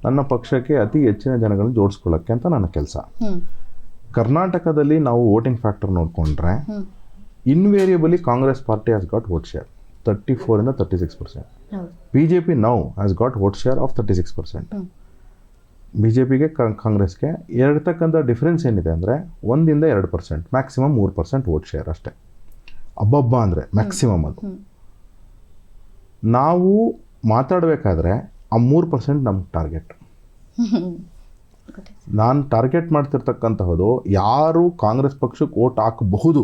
ನನ್ನ ಪಕ್ಷಕ್ಕೆ ಅತಿ ಹೆಚ್ಚಿನ ಜನಗಳನ್ನ ಜೋಡಿಸ್ಕೊಳ್ಳೋಕ್ಕೆ ಅಂತ ನನ್ನ ಕೆಲಸ. ಕರ್ನಾಟಕದಲ್ಲಿ ನಾವು ವೋಟಿಂಗ್ ಫ್ಯಾಕ್ಟರ್ ನೋಡಿಕೊಂಡ್ರೆ invariably Congress party has got vote share 34 ಇಂದ 36%. BJP now has got vote share of 36%. BJPಗೆ ಕಾಂಗ್ರೆಸ್ಗೆ ಇರತಕ್ಕಂಥ ಡಿಫ್ರೆನ್ಸ್ ಏನಿದೆ ಅಂದರೆ 1 ಇಂದ 2%, ಮ್ಯಾಕ್ಸಿಮಮ್ 3% ವೋಟ್ ಶೇರ್ ಅಷ್ಟೇ. ಅಬ್ಬಬ್ಬ ಅಂದರೆ ಮ್ಯಾಕ್ಸಿಮಮ್ ಅದು. ನಾವು ಮಾತಾಡಬೇಕಾದ್ರೆ ಆ 3% ನಮ್ಮ ಟಾರ್ಗೆಟ್. ನಾನು ಟಾರ್ಗೆಟ್ ಮಾಡ್ತಿರ್ತಕ್ಕಂತಹದ್ದು ಯಾರು ಕಾಂಗ್ರೆಸ್ ಪಕ್ಷಕ್ಕೆ ವೋಟ್ ಹಾಕಬಹುದು,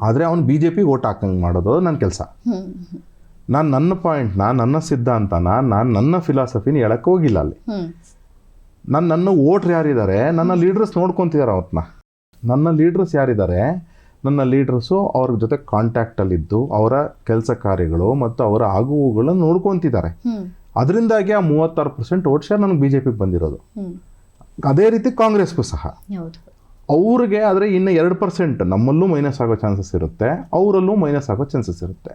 ಆದರೆ ಅವನು BJP ವೋಟ್ ಹಾಕಂಗೆ ಮಾಡೋದು ನನ್ನ ಕೆಲಸ. ನಾನು ನನ್ನ ಪಾಯಿಂಟ್ನ, ನನ್ನ ಸಿದ್ಧಾಂತನ, ನನ್ನ ಫಿಲಾಸಫಿನ ಹೇಳಕ್ಕೆ ಹೋಗಿಲ್ಲ ಅಲ್ಲಿ. ನನ್ನ ವೋಟ್ರ್ ಯಾರಿದ್ದಾರೆ, ನನ್ನ ಲೀಡರ್ಸ್ ನೋಡ್ಕೊತಿದ್ದಾರೆ ಅವತ್ತನ್ನ. ನನ್ನ ಲೀಡರ್ಸ್ ಯಾರಿದ್ದಾರೆ, ನನ್ನ ಲೀಡರ್ಸು ಅವ್ರ ಜೊತೆ ಕಾಂಟ್ಯಾಕ್ಟಲ್ಲಿದ್ದು ಅವರ ಕೆಲಸ ಕಾರ್ಯಗಳು ಮತ್ತು ಅವರ ಆಗುವುಗಳನ್ನು ನೋಡ್ಕೊತಿದ್ದಾರೆ. ಅದರಿಂದಾಗಿ ಆ 36% ವೋಟ್ ಶೇರ್ ನನಗೆ BJPಗೆ ಬಂದಿರೋದು. ಅದೇ ರೀತಿ ಕಾಂಗ್ರೆಸ್ಗೂ ಸಹ ಅವ್ರಿಗೆ ಆದರೆ ಇನ್ನು 2% ನಮ್ಮಲ್ಲೂ ಮೈನಸ್ ಆಗೋ ಚಾನ್ಸಸ್ ಇರುತ್ತೆ, ಅವರಲ್ಲೂ ಮೈನಸ್ ಆಗೋ ಚಾನ್ಸಸ್ ಇರುತ್ತೆ.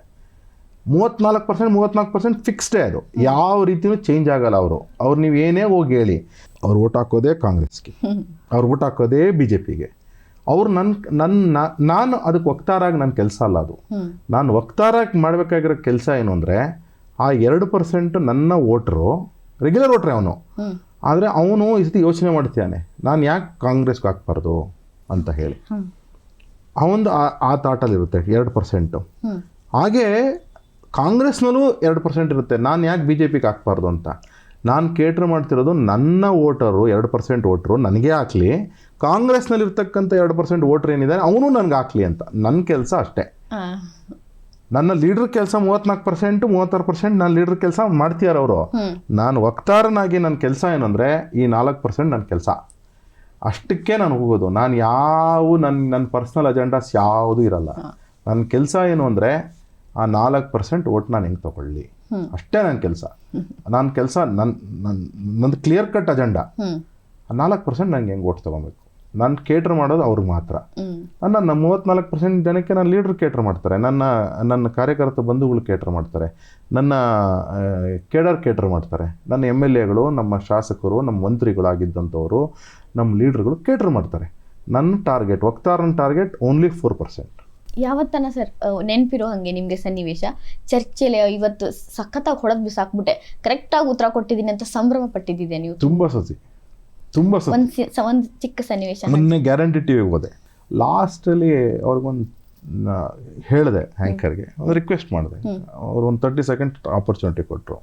34% ಫಿಕ್ಸ್ಡೇ ಅದು, ಯಾವ ರೀತಿಯೂ ಚೇಂಜ್ ಆಗಲ್ಲ. ಅವ್ರು ನೀವು ಏನೇ ಹೋಗಿ ಹೇಳಿ, ಅವ್ರು ವೋಟ್ ಹಾಕೋದೇ ಕಾಂಗ್ರೆಸ್ಗೆ, ಅವ್ರು ವೋಟ್ ಹಾಕೋದೇ BJPಗೆ. ಅವ್ರು ನಾನು ಅದಕ್ಕೆ ವಕ್ತಾರಾಗಿ ನನ್ನ ಕೆಲಸ ಅಲ್ಲ ಅದು. ನಾನು ವಕ್ತಾರಾಗಿ ಮಾಡಬೇಕಾಗಿರೋ ಕೆಲಸ ಏನು ಅಂದರೆ, ಆ 2% ನನ್ನ ವೋಟ್ರು ರೆಗ್ಯುಲರ್ ವೋಟ್ರೆ ಅವನು, ಆದರೆ ಅವನು ಈ ಸತಿ ಯೋಚನೆ ಮಾಡ್ತಾನೆ, ನಾನು ಯಾಕೆ ಕಾಂಗ್ರೆಸ್ಗೆ ಹಾಕ್ಬಾರ್ದು ಅಂತ ಹೇಳಿ. ಅವನದು ಆ ಥಾಟಲ್ಲಿರುತ್ತೆ 2%. ಹಾಗೇ ಕಾಂಗ್ರೆಸ್ನಲ್ಲೂ 2% ಇರುತ್ತೆ, ನಾನು ಯಾಕೆ BJPಗೆ ಹಾಕ್ಬಾರ್ದು ಅಂತ. ನಾನು ಕೇಟ್ರ್ ಮಾಡ್ತಿರೋದು ನನ್ನ ವೋಟರು 2% ವೋಟ್ರು ನನಗೆ ಹಾಕಲಿ, ಕಾಂಗ್ರೆಸ್ನಲ್ಲಿರ್ತಕ್ಕಂಥ 2% ವೋಟ್ರ್ ಏನಿದೆ ಅವನು ನನಗೆ ಹಾಕಲಿ ಅಂತ ನನ್ನ ಕೆಲಸ ಅಷ್ಟೇ. ನನ್ನ ಲೀಡ್ರ್ ಕೆಲಸ 34%, 36% ನನ್ನ ಲೀಡ್ರ್ ಕೆಲಸ ಮಾಡ್ತೀಯಾರ ಅವರು. ನಾನು ವಕ್ತಾರನಾಗಿ ನನ್ನ ಕೆಲಸ ಏನು ಅಂದರೆ ಈ 4% ನನ್ನ ಕೆಲಸ ಅಷ್ಟಕ್ಕೆ ನಾನು ಹೋಗೋದು. ನಾನು ನನ್ನ ಪರ್ಸ್ನಲ್ ಅಜೆಂಡಾಸ್ ಯಾವುದೂ ಇರಲ್ಲ. ನನ್ನ ಕೆಲಸ ಏನು ಅಂದರೆ ಆ 4% ವೋಟ್ ನಾನು ಹೆಂಗೆ ತೊಗೊಳ್ಳಿ ಅಷ್ಟೇ ನನ್ನ ಕೆಲಸ. ನನ್ನ ಕೆಲಸ ನಂದು ಕ್ಲಿಯರ್ ಕಟ್ ಅಜೆಂಡಾ. ಆ 4% ನನಗೆ ಹೆಂಗೆ ವೋಟ್ ತೊಗೊಬೇಕು, ನಾನು ಕೇಟ್ರ್ ಮಾಡೋದು ಅವ್ರಿಗೆ ಮಾತ್ರ. ನನ್ನ 34% ಜನಕ್ಕೆ ನನ್ನ ಲೀಡ್ರ್ ಕೇಟ್ರ್ ಮಾಡ್ತಾರೆ, ನನ್ನ ಕಾರ್ಯಕರ್ತ ಬಂಧುಗಳು ಕೇಟ್ರ್ ಮಾಡ್ತಾರೆ, ನನ್ನ ಕೇಡರ್ ಕೇಟ್ರ್ ಮಾಡ್ತಾರೆ, ನನ್ನ MLAಗಳು, ನಮ್ಮ ಶಾಸಕರು, ನಮ್ಮ ಮಂತ್ರಿಗಳಾಗಿದ್ದಂಥವರು, ನಮ್ಮ ಲೀಡ್ರ್ಗಳು ಕೇಟ್ರ್ ಮಾಡ್ತಾರೆ. ನನ್ನ ಟಾರ್ಗೆಟ್, ವಕ್ತಾರನ ಟಾರ್ಗೆಟ್ ಓನ್ಲಿ 4%. ಯಾವತ್ತನ ಸರ್ ನೆನಪಿರೋ ಹಾಗೆ ನಿಮಗೆ ಸನ್ನಿವೇಶ ಚರ್ಚೆಲೆ ಇವತ್ತು ಸಖತ್ತಾಗಿ ಹೊಡೆದು ಬಿಸಾಕ್ಬಿಟ್ಟೆ, ಕರೆಕ್ಟಾಗಿ ಉತ್ತರ ಕೊಟ್ಟಿದ್ದೀನಿ ಅಂತ ಸಂಭ್ರಮ ಪಟ್ಟಿದ್ದಿದೆ ನೀವು? ತುಂಬ ಸತಿ ಒಂದು ಚಿಕ್ಕ ಸನ್ನಿವೇಶ. ಮೊನ್ನೆ ಗ್ಯಾರಂಟಿ ಟಿವಿಗೆ ಹೋದೆ. ಲಾಸ್ಟಲ್ಲಿ ಅವ್ರಿಗೊಂದು ಹೇಳಿದೆ, ಆ್ಯಂಕರ್ಗೆ ಒಂದು ರಿಕ್ವೆಸ್ಟ್ ಮಾಡಿದೆ. ಅವ್ರು ಒಂದು 30 ಸೆಕೆಂಡ್ ಆಪರ್ಚುನಿಟಿ ಕೊಟ್ಟರು.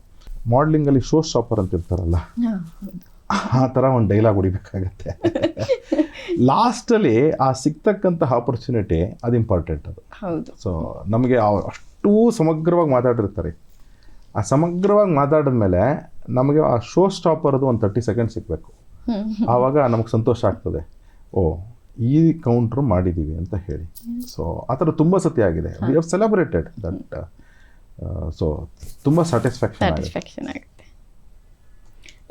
ಮಾಡಲಿಂಗಲ್ಲಿ ಶೋ ಸ್ಟಾಪರ್ ಅಂತ ಇರ್ತಾರಲ್ಲ, ಆ ಥರ ಒಂದು ಡೈಲಾಗ್ ಹೊಡಿಬೇಕಾಗತ್ತೆ. ಲಾಸ್ಟಲ್ಲಿ ಆ ಸಿಗ್ತಕ್ಕಂಥ ಆಪರ್ಚುನಿಟಿ ಅದು ಇಂಪಾರ್ಟೆಂಟ್ ಅದು. ಸೊ ನಮಗೆ ಅಷ್ಟೂ ಸಮಗ್ರವಾಗಿ ಮಾತಾಡಿರ್ತಾರೆ. ಆ ಸಮಗ್ರವಾಗಿ ಮಾತಾಡಿದ್ಮೇಲೆ ನಮಗೆ ಆ ಶೋ ಸ್ಟಾಪರ್ದು ಒಂದು 30 ಸೆಕೆಂಡ್ ಸಿಗಬೇಕು. ಆವಾಗ ನಮಗೆ ಸಂತೋಷ ಆಗ್ತದೆ, ಓ ಈ ಕೌಂಟ್ರು ಮಾಡಿದ್ದೀವಿ ಅಂತ ಹೇಳಿ. ಸೊ ಆ ಥರ ತುಂಬ ಸತಿ ಆಗಿದೆ. We have celebrated that. So ತುಂಬ ಸ್ಯಾಟಿಸ್ಫ್ಯಾಕ್ಷನ್ ಆಗುತ್ತೆ.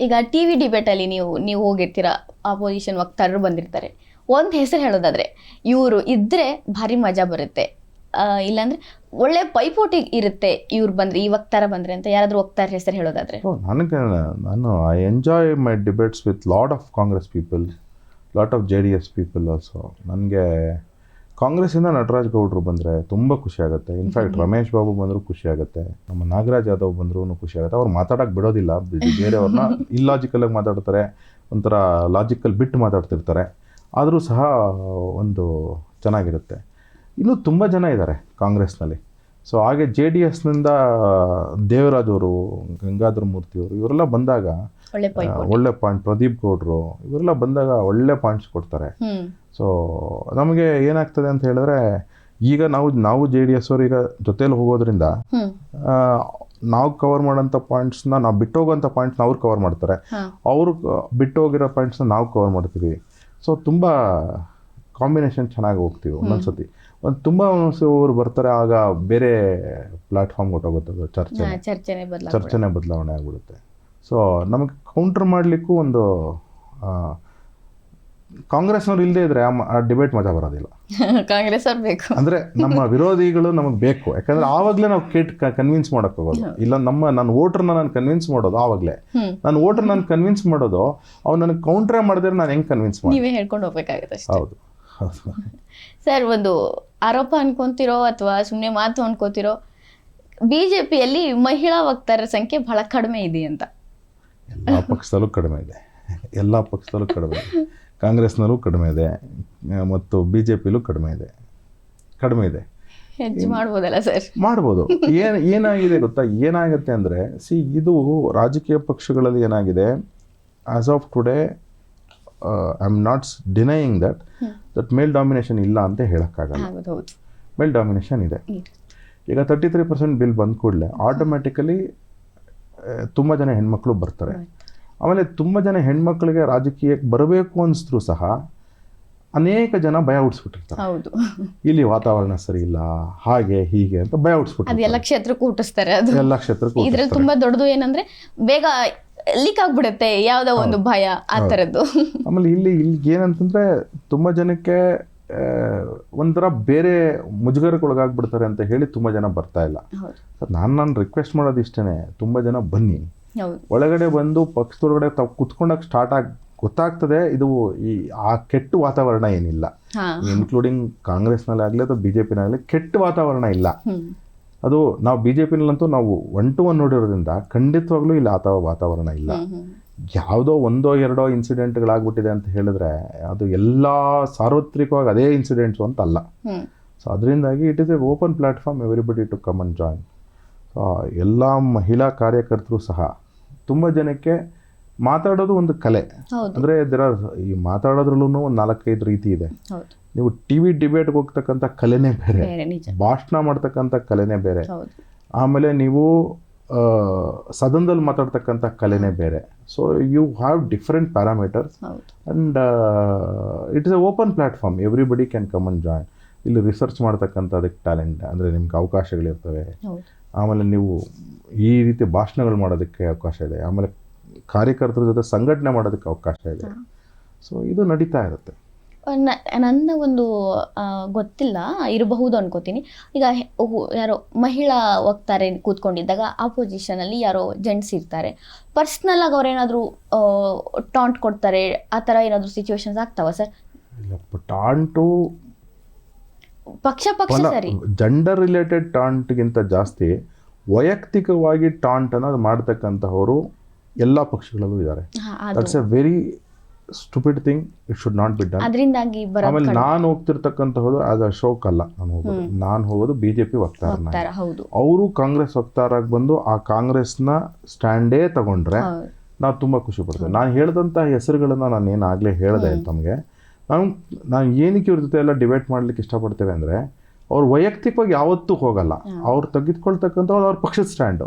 ಈಗ TV ಡಿಬೇಟಲ್ಲಿ ನೀವು ಹೋಗಿರ್ತೀರ, ಆಪೋಸಿಷನ್ ವಕ್ತಾರರು ಬಂದಿರ್ತಾರೆ. ಒಂದು ಹೆಸರು ಹೇಳೋದಾದ್ರೆ ಇವರು ಇದ್ದರೆ ಭಾರಿ ಮಜಾ ಬರುತ್ತೆ, ಇಲ್ಲಾಂದ್ರೆ ಒಳ್ಳೆ ಪೈಪೋಟಿ ಇರುತ್ತೆ ಇವ್ರು ಬಂದರೆ, ಈ ವಕ್ತಾರ ಬಂದರೆ ಅಂತ ಯಾರಾದರೂ ವಕ್ತಾರ ಹೆಸರು ಹೇಳೋದಾದ್ರೆ? ನಾನು I enjoy my debates with lot of Congress people, lot of JDS people also. ನನಗೆ ಕಾಂಗ್ರೆಸ್ಸಿಂದ ನಟರಾಜ್ ಗೌಡ್ರು ಬಂದರೆ ತುಂಬ ಖುಷಿ ಆಗುತ್ತೆ. ಇನ್ಫ್ಯಾಕ್ಟ್ ರಮೇಶ್ ಬಾಬು ಬಂದರೂ ಖುಷಿ ಆಗುತ್ತೆ, ನಮ್ಮ ನಾಗರಾಜ್ ಯಾದವ್ ಬಂದರೂ ಖುಷಿ ಆಗುತ್ತೆ. ಅವ್ರು ಮಾತಾಡೋಕ್ಕೆ ಬಿಡೋದಿಲ್ಲ, ಬೇರೆಯವ್ರನ್ನ ಇಲ್ಲಾಜಿಕಲಾಗಿ ಮಾತಾಡ್ತಾರೆ, ಒಂಥರ ಲಾಜಿಕಲ್ ಬಿಟ್ಟು ಮಾತಾಡ್ತಿರ್ತಾರೆ, ಆದರೂ ಸಹ ಒಂದು ಚೆನ್ನಾಗಿರುತ್ತೆ. ಇನ್ನೂ ತುಂಬ ಜನ ಇದ್ದಾರೆ ಕಾಂಗ್ರೆಸ್ನಲ್ಲಿ. ಸೊ ಹಾಗೆ JDSನಿಂದ ದೇವರಾಜ್ ಅವರು, ಗಂಗಾಧರ ಮೂರ್ತಿಯವರು, ಇವರೆಲ್ಲ ಬಂದಾಗ ಒಳ್ಳೆ ಪಾಯಿಂಟ್. ಪ್ರದೀಪ್ ಗೌಡ್ರು ಇವರೆಲ್ಲ ಬಂದಾಗ ಒಳ್ಳೆ ಪಾಯಿಂಟ್ಸ್ ಕೊಡ್ತಾರೆ. ಸೊ ನಮಗೆ ಏನಾಗ್ತದೆ ಅಂತ ಹೇಳಿದ್ರೆ, ಈಗ ನಾವು JDS ಅವರು ಈಗ ಜೊತೆಲಿ ಹೋಗೋದ್ರಿಂದ ನಾವು ಕವರ್ ಮಾಡೋಂಥ ಪಾಯಿಂಟ್ಸ್ನ, ನಾವು ಬಿಟ್ಟೋಗೋಂಥ ಪಾಯಿಂಟ್ಸ್ನ ಅವ್ರು ಕವರ್ ಮಾಡ್ತಾರೆ, ಅವರು ಬಿಟ್ಟೋಗಿರೋ ಪಾಯಿಂಟ್ಸ್ನ ನಾವು ಕವರ್ ಮಾಡ್ತೀವಿ. ಸೊ ತುಂಬ ಕಾಂಬಿನೇಷನ್ ಚೆನ್ನಾಗಿ ಹೋಗ್ತೀವಿ. ಒಂದೊಂದ್ಸತಿ ತುಂಬ ಅವ್ರು ಬರ್ತಾರೆ, ಆಗ ಬೇರೆ ಪ್ಲಾಟ್ಫಾರ್ಮ್ ಹೊಟ್ಟೋಗುತ್ತೆ, ಚರ್ಚೆನೇ ಬದಲಾವಣೆ ಆಗ್ಬಿಡುತ್ತೆ. ಸೊ ನಮಗೆ ಕೌಂಟರ್ ಮಾಡಲಿಕ್ಕೂ ಒಂದು ಕಾಂಗ್ರೆಸ್ನವ್ರು ಇಲ್ಲದೇ ಇದ್ರೆ ಆ ಡಿಬೇಟ್ ಮಜಾ ಬರೋದಿಲ್ಲ. ಕಾಂಗ್ರೆಸ್ ಅವ್ರು ಬೇಕು, ಅಂದರೆ ನಮ್ಮ ವಿರೋಧಿಗಳು ನಮಗೆ ಬೇಕು. ಯಾಕಂದರೆ ಆವಾಗಲೇ ನಾವು ಕನ್ವಿನ್ಸ್ ಮಾಡೋಕ್ಕಾಗೋದು. ಇಲ್ಲ ನಾನು ವೋಟ್ರನ್ನ ನಾನು ಕನ್ವಿನ್ಸ್ ಮಾಡೋದು ಆವಾಗಲೇ. ನಾನು ವೋಟ್ರ್ ನಾನು ಕನ್ವಿನ್ಸ್ ಮಾಡೋದು, ಅವ್ನು ನನಗೆ ಕೌಂಟ್ರೇ ಮಾಡಿದ್ರೆ ನಾನು ಹೆಂಗೆ ಕನ್ವಿನ್ಸ್ ಮಾಡಿ, ನೀವೇ ಹೇಳ್ಕೊಂಡು ಹೋಗ್ಬೇಕಾಗುತ್ತೆ. ಹೌದು ಸರ್, ಒಂದು ಆರೋಪ ಅನ್ಕೊಂತಿರೋ ಅಥವಾ ಸುಮ್ಮನೆ ಮಾತು ಅನ್ಕೋತಿರೋ, BJPಯಲ್ಲಿ ಮಹಿಳಾ ವಕ್ತಾರರ ಸಂಖ್ಯೆ ಬಹಳ ಕಡಿಮೆ ಇದೆ ಅಂತ? ಎಲ್ಲ ಪಕ್ಷದಲ್ಲೂ ಕಡಿಮೆ ಇದೆ, ಎಲ್ಲ ಪಕ್ಷದಲ್ಲೂ ಕಡಿಮೆ ಇದೆ. ಕಾಂಗ್ರೆಸ್ನಲ್ಲೂ ಕಡಿಮೆ ಇದೆ ಮತ್ತು BJPಲೂ ಕಡಿಮೆ ಇದೆ. ಹೆಚ್ಚು ಮಾಡ್ಬೋದಲ್ಲ ಸರ್? ಮಾಡ್ಬೋದು. ಏನಾಗಿದೆ ಗೊತ್ತಾ, ಏನಾಗುತ್ತೆ ಅಂದರೆ, ಇದು ರಾಜಕೀಯ ಪಕ್ಷಗಳಲ್ಲಿ ಏನಾಗಿದೆ, as of today I am not denying that male domination ಇಲ್ಲ ಅಂತ ಹೇಳೋಕ್ಕಾಗಲ್ಲ. ಮೇಲ್ ಡಾಮಿನೇಷನ್ ಇದೆ. ಈಗ 33% ಬಿಲ್ ಬಂದ ಕೂಡಲೇ ಆಟೋಮ್ಯಾಟಿಕಲಿ ತುಂಬ ಜನ ಹೆಣ್ಮಕ್ಳು ಬರ್ತಾರೆ. ಆಮೇಲೆ ತುಂಬ ಜನ ಹೆಣ್ಮಕ್ಳಿಗೆ ರಾಜಕೀಯಕ್ಕೆ ಬರಬೇಕು ಅನಿಸಿದ್ರು ಸಹ ಅನೇಕ ಜನ ಭಯ ಹುಟ್ಟಿಸ್ಬಿಟ್ಟಿರ್ತಾರೆ. ಇಲ್ಲಿ ವಾತಾವರಣ ಸರಿ ಇಲ್ಲ, ಹಾಗೆ ಹೀಗೆ ಅಂತ ಭಯ ಹುಟ್ಟಿಸ್ಬಿಟ್ಟು ಎಲ್ಲ ಕ್ಷೇತ್ರಕ್ಕೂ ಹುಟ್ಟಿಸ್ತಾರೆ. ಅದು ಎಲ್ಲ ಕ್ಷೇತ್ರಕ್ಕೂ ಇದ್ರಲ್ಲಿ ತುಂಬಾ ದೊಡ್ಡದು ಏನಂದ್ರೆ ಬೇಗ ಲೀಕ್ ಆಗ್ಬಿಡುತ್ತೆ ಯಾವುದೋ ಒಂದು ಭಯ, ಆ ಥರದ್ದು. ಆಮೇಲೆ ಇಲ್ಲಿ ಏನಂತಂದ್ರೆ ತುಂಬ ಜನಕ್ಕೆ ಒಂಥರ ಬೇರೆ ಮುಜುಗರಕ್ಕೊಳಗಾಗ್ಬಿಡ್ತಾರೆ ಅಂತ ಹೇಳಿ ತುಂಬ ಜನ ಬರ್ತಾ ಇಲ್ಲ. ನಾನು ರಿಕ್ವೆಸ್ಟ್ ಮಾಡೋದು ಇಷ್ಟೇ, ತುಂಬ ಜನ ಬನ್ನಿ, ಒಳಗಡೆ ಬಂದು ಪಕ್ಷದೊಳಗಡೆ ತಾವು ಕುತ್ಕೊಂಡಾಗ ಗೊತ್ತಾಗ್ತದೆ ಇದು ಆ ಕೆಟ್ಟ ವಾತಾವರಣ ಏನಿಲ್ಲ. ಇನ್ಕ್ಲೂಡಿಂಗ್ ಕಾಂಗ್ರೆಸ್ನಲ್ಲಿ ಆಗಲಿ ಅಥವಾ BJPನಾಗಲಿ ಕೆಟ್ಟ ವಾತಾವರಣ ಇಲ್ಲ. ಅದು ನಾವು BJPನಲ್ಲಂತೂ ನಾವು 1 to 1 ನೋಡಿರೋದ್ರಿಂದ ಖಂಡಿತವಾಗ್ಲೂ ಇಲ್ಲಿ ವಾತಾವರಣ ಇಲ್ಲ. ಯಾವುದೋ 1-2 ಇನ್ಸಿಡೆಂಟ್ಗಳಾಗ್ಬಿಟ್ಟಿದೆ ಅಂತ ಹೇಳಿದ್ರೆ ಅದು ಎಲ್ಲ ಸಾರ್ವತ್ರಿಕವಾಗಿ ಅದೇ ಇನ್ಸಿಡೆಂಟ್ಸು ಅಂತ ಅಲ್ಲ. ಸೊ ಅದರಿಂದಾಗಿ it is a open platform, everybody to come and join. So ಎಲ್ಲ ಮಹಿಳಾ ಕಾರ್ಯಕರ್ತರು ಸಹ ತುಂಬ ಜನಕ್ಕೆ ಮಾತಾಡೋದು ಒಂದು ಕಲೆ. ಅಂದರೆ ಈ ಮಾತಾಡೋದ್ರಲ್ಲೂ ಒಂದು 4-5 ರೀತಿ ಇದೆ. ನೀವು TV ಡಿಬೇಟ್ಗೆ ಹೋಗ್ತಕ್ಕಂಥ ಕಲೆನೇ ಬೇರೆ, ಭಾಷಣ ಮಾಡ್ತಕ್ಕಂಥ ಕಲೆನೇ ಬೇರೆ, ಆಮೇಲೆ ನೀವು ಸದನದಲ್ಲಿ ಮಾತಾಡ್ತಕ್ಕಂಥ ಕಲೆನೇ ಬೇರೆ. So you have different parameters and it is a open platform, everybody can come and join. ಇಲ್ಲಿ ರಿಸರ್ಚ್ ಮಾಡ್ತಕ್ಕಂಥದಕ್ಕೆ ಟ್ಯಾಲೆಂಟ್ ಅಂದರೆ ನಿಮ್ಗೆ ಅವಕಾಶಗಳಿರ್ತವೆ. ಆಮೇಲೆ ನೀವು ಈ ರೀತಿ ಭಾಷಣಗಳು ಮಾಡೋದಕ್ಕೆ ಅವಕಾಶ ಇದೆ. ಆಮೇಲೆ ಕಾರ್ಯಕರ್ತರ ಜೊತೆ ಸಂಘಟನೆ ಮಾಡೋದಕ್ಕೆ ಅವಕಾಶ ಇದೆ. ಸೊ ಇದು ನಡೀತಾ ಇರುತ್ತೆ. ನನ್ನ ಒಂದು ಗೊತ್ತಿಲ್ಲ, ಇರಬಹುದು ಅನ್ಕೋತೀನಿ. ಈಗ ಯಾರೋ ಮಹಿಳಾ ವಕ್ತಾರೆ ಕೂತ್ಕೊಂಡಿದ್ದಾಗ ಆಪೋಸಿಷನಲ್ಲಿ ಯಾರೋ ಜೆಂಟ್ಸ್ ಇರ್ತಾರೆ, ಪರ್ಸ್ನಲ್ ಆಗಿ ಅವ್ರೇನಾದರೂ ಟಾಂಟ್ ಕೊಡ್ತಾರೆ, ಆ ಥರ ಏನಾದರೂ ಸಿಚುವೇಶನ್ಸ್ ಆಗ್ತಾವ ಸರ್? ಟಾಂಟು ಪಕ್ಷ ಸರಿ, ಜೆಂಡರ್ ರಿಲೇಟೆಡ್ ಟಾಂಟ್ಗಿಂತ ಜಾಸ್ತಿ ವೈಯಕ್ತಿಕವಾಗಿ ಟಾಂಟ್ ಅನ್ನೋದು ಮಾಡ್ತಕ್ಕಂಥವರು ಎಲ್ಲ ಪಕ್ಷಗಳಲ್ಲೂ ಇದ್ದಾರೆ. That's A very stupid thing, it should not be done. ಅದರಿಂದಾಗಿ ಆಮೇಲೆ ನಾನು ಹೋಗ್ತಿರ್ತಕ್ಕಂಥದ್ದು ಆಸ್ ಅ ಶೋಕ್ ಅಲ್ಲ, ನಾನು ಹೋಗೋದು BJP ವಕ್ತಾರನ. ಅವರು ಕಾಂಗ್ರೆಸ್ ವಕ್ತಾರಾಗಿ ಬಂದು ಆ ಕಾಂಗ್ರೆಸ್ನ ಸ್ಟ್ಯಾಂಡೇ ತಗೊಂಡ್ರೆ ನಾವು ತುಂಬ ಖುಷಿ ಪಡ್ತೇವೆ. ನಾನು ಹೇಳಿದಂಥ ಹೆಸರುಗಳನ್ನು ನಾನು ಏನಾಗಲೇ ಹೇಳಿದೆ ತಮಗೆ. ನಾನು ಏನಕ್ಕೆ ಇವ್ರ ಜೊತೆ ಎಲ್ಲ ಡಿಬೇಟ್ ಮಾಡ್ಲಿಕ್ಕೆ ಇಷ್ಟಪಡ್ತೇವೆ ಅಂದರೆ, ಅವ್ರು ವೈಯಕ್ತಿಕವಾಗಿ ಯಾವತ್ತೂ ಹೋಗಲ್ಲ. ಅವ್ರು ತೆಗೆದುಕೊಳ್ತಕ್ಕಂಥವ್ರು ಅವ್ರ ಪಕ್ಷದ ಸ್ಟ್ಯಾಂಡು,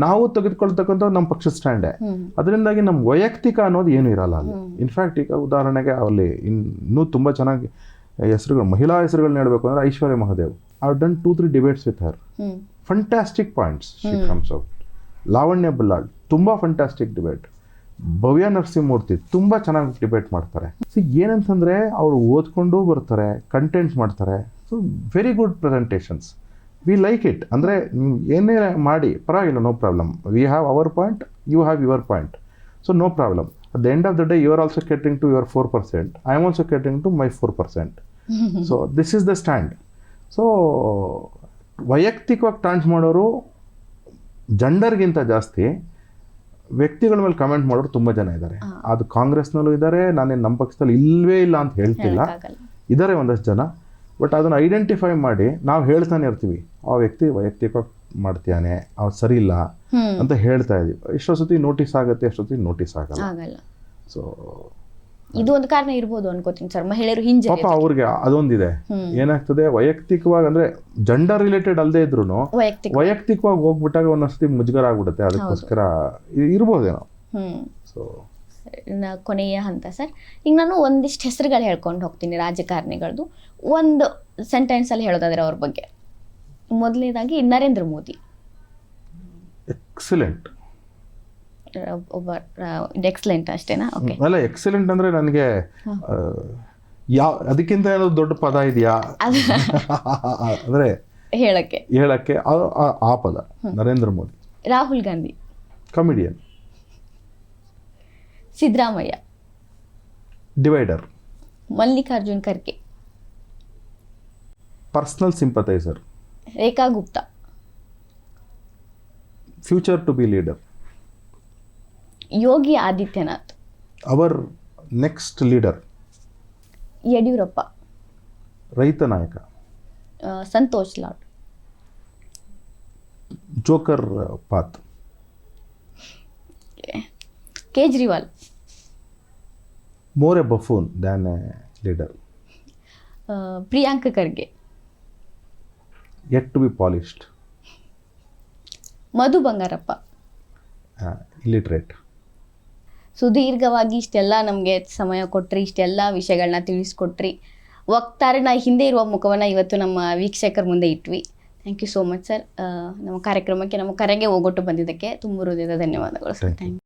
ನಾವು ತೆಗೆದುಕೊಳ್ತಕ್ಕಂಥವ್ರು ನಮ್ಮ ಪಕ್ಷದ ಸ್ಟ್ಯಾಂಡೇ. ಅದರಿಂದಾಗಿ ನಮ್ಮ ವೈಯಕ್ತಿಕ ಅನ್ನೋದು ಏನೂ ಇರಲ್ಲ ಅಲ್ಲಿ. ಇನ್ಫ್ಯಾಕ್ಟ್ ಈಗ ಉದಾಹರಣೆಗೆ ಅಲ್ಲಿ ಇನ್ನೂ ತುಂಬ ಚೆನ್ನಾಗಿ ಹೆಸರುಗಳು, ಮಹಿಳಾ ಹೆಸರುಗಳನ್ನ ಹೇಳಬೇಕು ಅಂದರೆ Aishwarya Mahadev. I have done 2-3 debates with her. Fantastic points she comes out. Lavanya Ballal ತುಂಬ ಫಂಟ್ಯಾಸ್ಟಿಕ್ ಡಿಬೇಟ್. ಭವ್ಯ ನರಸಿಂಹಮೂರ್ತಿ ತುಂಬ ಚೆನ್ನಾಗಿ ಡಿಬೇಟ್ ಮಾಡ್ತಾರೆ. ಸೊ ಏನಂತಂದರೆ ಅವರು ಓದ್ಕೊಂಡು ಬರ್ತಾರೆ, ಕಂಟೆಂಟ್ಸ್ ಮಾಡ್ತಾರೆ. So very good presentations, we like it. ಅಂದರೆ ನೀವು ಏನೇ ಮಾಡಿ ಪರವಾಗಿಲ್ಲ, no problem. We have our point, you have your point, so no problem. At the end of the day you are also getting to your 4%, I am also getting to my 4%. So this is the stand. So ವೈಯಕ್ತಿಕವಾಗಿ taunt ಮಾಡೋರು ಜೆಂಡರ್ಗಿಂತ ಜಾಸ್ತಿ ವ್ಯಕ್ತಿಗಳ ಮೇಲೆ comment ಮಾಡೋರು ತುಂಬ ಜನ ಇದ್ದಾರೆ. ಅದು ಕಾಂಗ್ರೆಸ್ನಲ್ಲೂ ಇದ್ದಾರೆ, ನಾನೇನು ನಮ್ಮ ಪಕ್ಷದಲ್ಲಿ ಇಲ್ಲವೇ ಇಲ್ಲ ಅಂತ ಹೇಳ್ತಿಲ್ಲ, ಇದ್ದಾರೆ ಒಂದಷ್ಟು ಜನ. ಬಟ್ ಅದನ್ನು ಐಡೆಂಟಿಫೈ ಮಾಡಿ ನಾವು ಹೇಳ್ತಾನೆ ಇರ್ತೀವಿ, ಆ ವ್ಯಕ್ತಿ ವೈಯಕ್ತಿಕವಾಗಿ ಮಾಡ್ತಾನೆ ಅವ್ರು ಸರಿ ಇಲ್ಲ ಹ್ಮ್ ಅಂತ ಹೇಳ್ತಾ ಇದೀವಿ. ಎಷ್ಟೋ ಸತಿ ನೋಟಿಸ್ ಆಗುತ್ತೆ, ಎಷ್ಟೋ ಸತಿ ನೋಟಿಸ್ ಆಗಲ್ಲ. ಆಗಲ್ಲ. ಸೊ ಇದು ಒಂದು ಕಾರಣ ಇರ್ಬೋದು ಅನ್ಕೋತೀನಿ ಸರ್, ಮಹಿಳೆಯರು ಹಿಂಜ. ಪಾಪ ಅವ್ರಿಗೆ ಅದೊಂದಿದೆ, ಏನಾಗ್ತದೆ ವೈಯಕ್ತಿಕವಾಗಿ ಅಂದ್ರೆ ಜೆಂಡರ್ ರಿಲೇಟೆಡ್ ಅಲ್ಲದೆ ಇದ್ರು ವೈಯಕ್ತಿಕವಾಗಿ ಹೋಗ್ಬಿಟ್ಟಾಗ ಒಂದೊಂದ್ಸತಿ ಮುಜುಗರ ಆಗ್ಬಿಡುತ್ತೆ. ಅದಕ್ಕೋಸ್ಕರ ಇರ್ಬೋದೇನೋ. ಸೊ ಕೊನೆಯ ಹಂತ ಸರ್, ಈಗ ನಾನು ಒಂದಿಷ್ಟು ಹೆಸರುಗಳು ಹೇಳ್ಕೊಂಡು ಹೋಗ್ತೀನಿ ರಾಜಕಾರಣಿಗಳದ್ದು. ಒಂದು ಸೆಂಟೆನ್ಸ್ ಅಲ್ಲಿ ಹೇಳೋದಾದ್ರೆ ಅವ್ರ ಬಗ್ಗೆ, ಮೊದಲನೇದಾಗಿ ನರೇಂದ್ರ ಮೋದಿ. ಎಕ್ಸಲೆಂಟ್. ಒಬ್ಬ ಎಕ್ಸಲೆಂಟ್ ಅಷ್ಟೇನಾ? ಓಕೆ. ಅಲ್ಲ, ಎಕ್ಸಲೆಂಟ್ ಅಂದ್ರೆ ನನಗೆ ಅದಕ್ಕಿಂತ ಏನಾದ್ರು ದೊಡ್ಡ ಪದ ಇದೆಯಾ ಅಂದ್ರೆ ಹೇಳಕ್ಕೆ ಆ ಪದ. Narendra Modi. Rahul Gandhi. Comedian. Siddaramaiah. Divider. Mallikarjun Kharge. Personal sympathiser. Rekha Gupta. Future to be leader. Yogi Adityanath. Our next leader. Yediyurappa. ರೈತ ನಾಯಕ. ಸಂತೋಷ್ ಲಾಡ್. ಜೋಕರ್ ಪಾತ್. Kejriwal. More a buffoon than a leader. Priyanka Kharge. Yet to be polished. Madhu Bangarappa. Illiterate. ಸುದೀರ್ಘವಾಗಿ ಇಷ್ಟೆಲ್ಲ ನಮಗೆ ಸಮಯ ಕೊಟ್ರಿ, ಇಷ್ಟೆಲ್ಲ ವಿಷಯಗಳನ್ನ ತಿಳಿಸ್ಕೊಟ್ರಿ. ವಕ್ತಾರನ ಹಿಂದೆ ಇರುವ ಮುಖವನ್ನು ಇವತ್ತು ನಮ್ಮ ವೀಕ್ಷಕರ ಮುಂದೆ ಇಟ್ವಿ. Thank you so much sir. ನಮ್ಮ ಕಾರ್ಯಕ್ರಮಕ್ಕೆ, ನಮ್ಮ ಕರೆಗೆ ಹೋಗೊಟ್ಟು ಬಂದಿದ್ದಕ್ಕೆ ತುಂಬ ಹೃದಯದ ಧನ್ಯವಾದಗಳು ಸರ್. Thank you.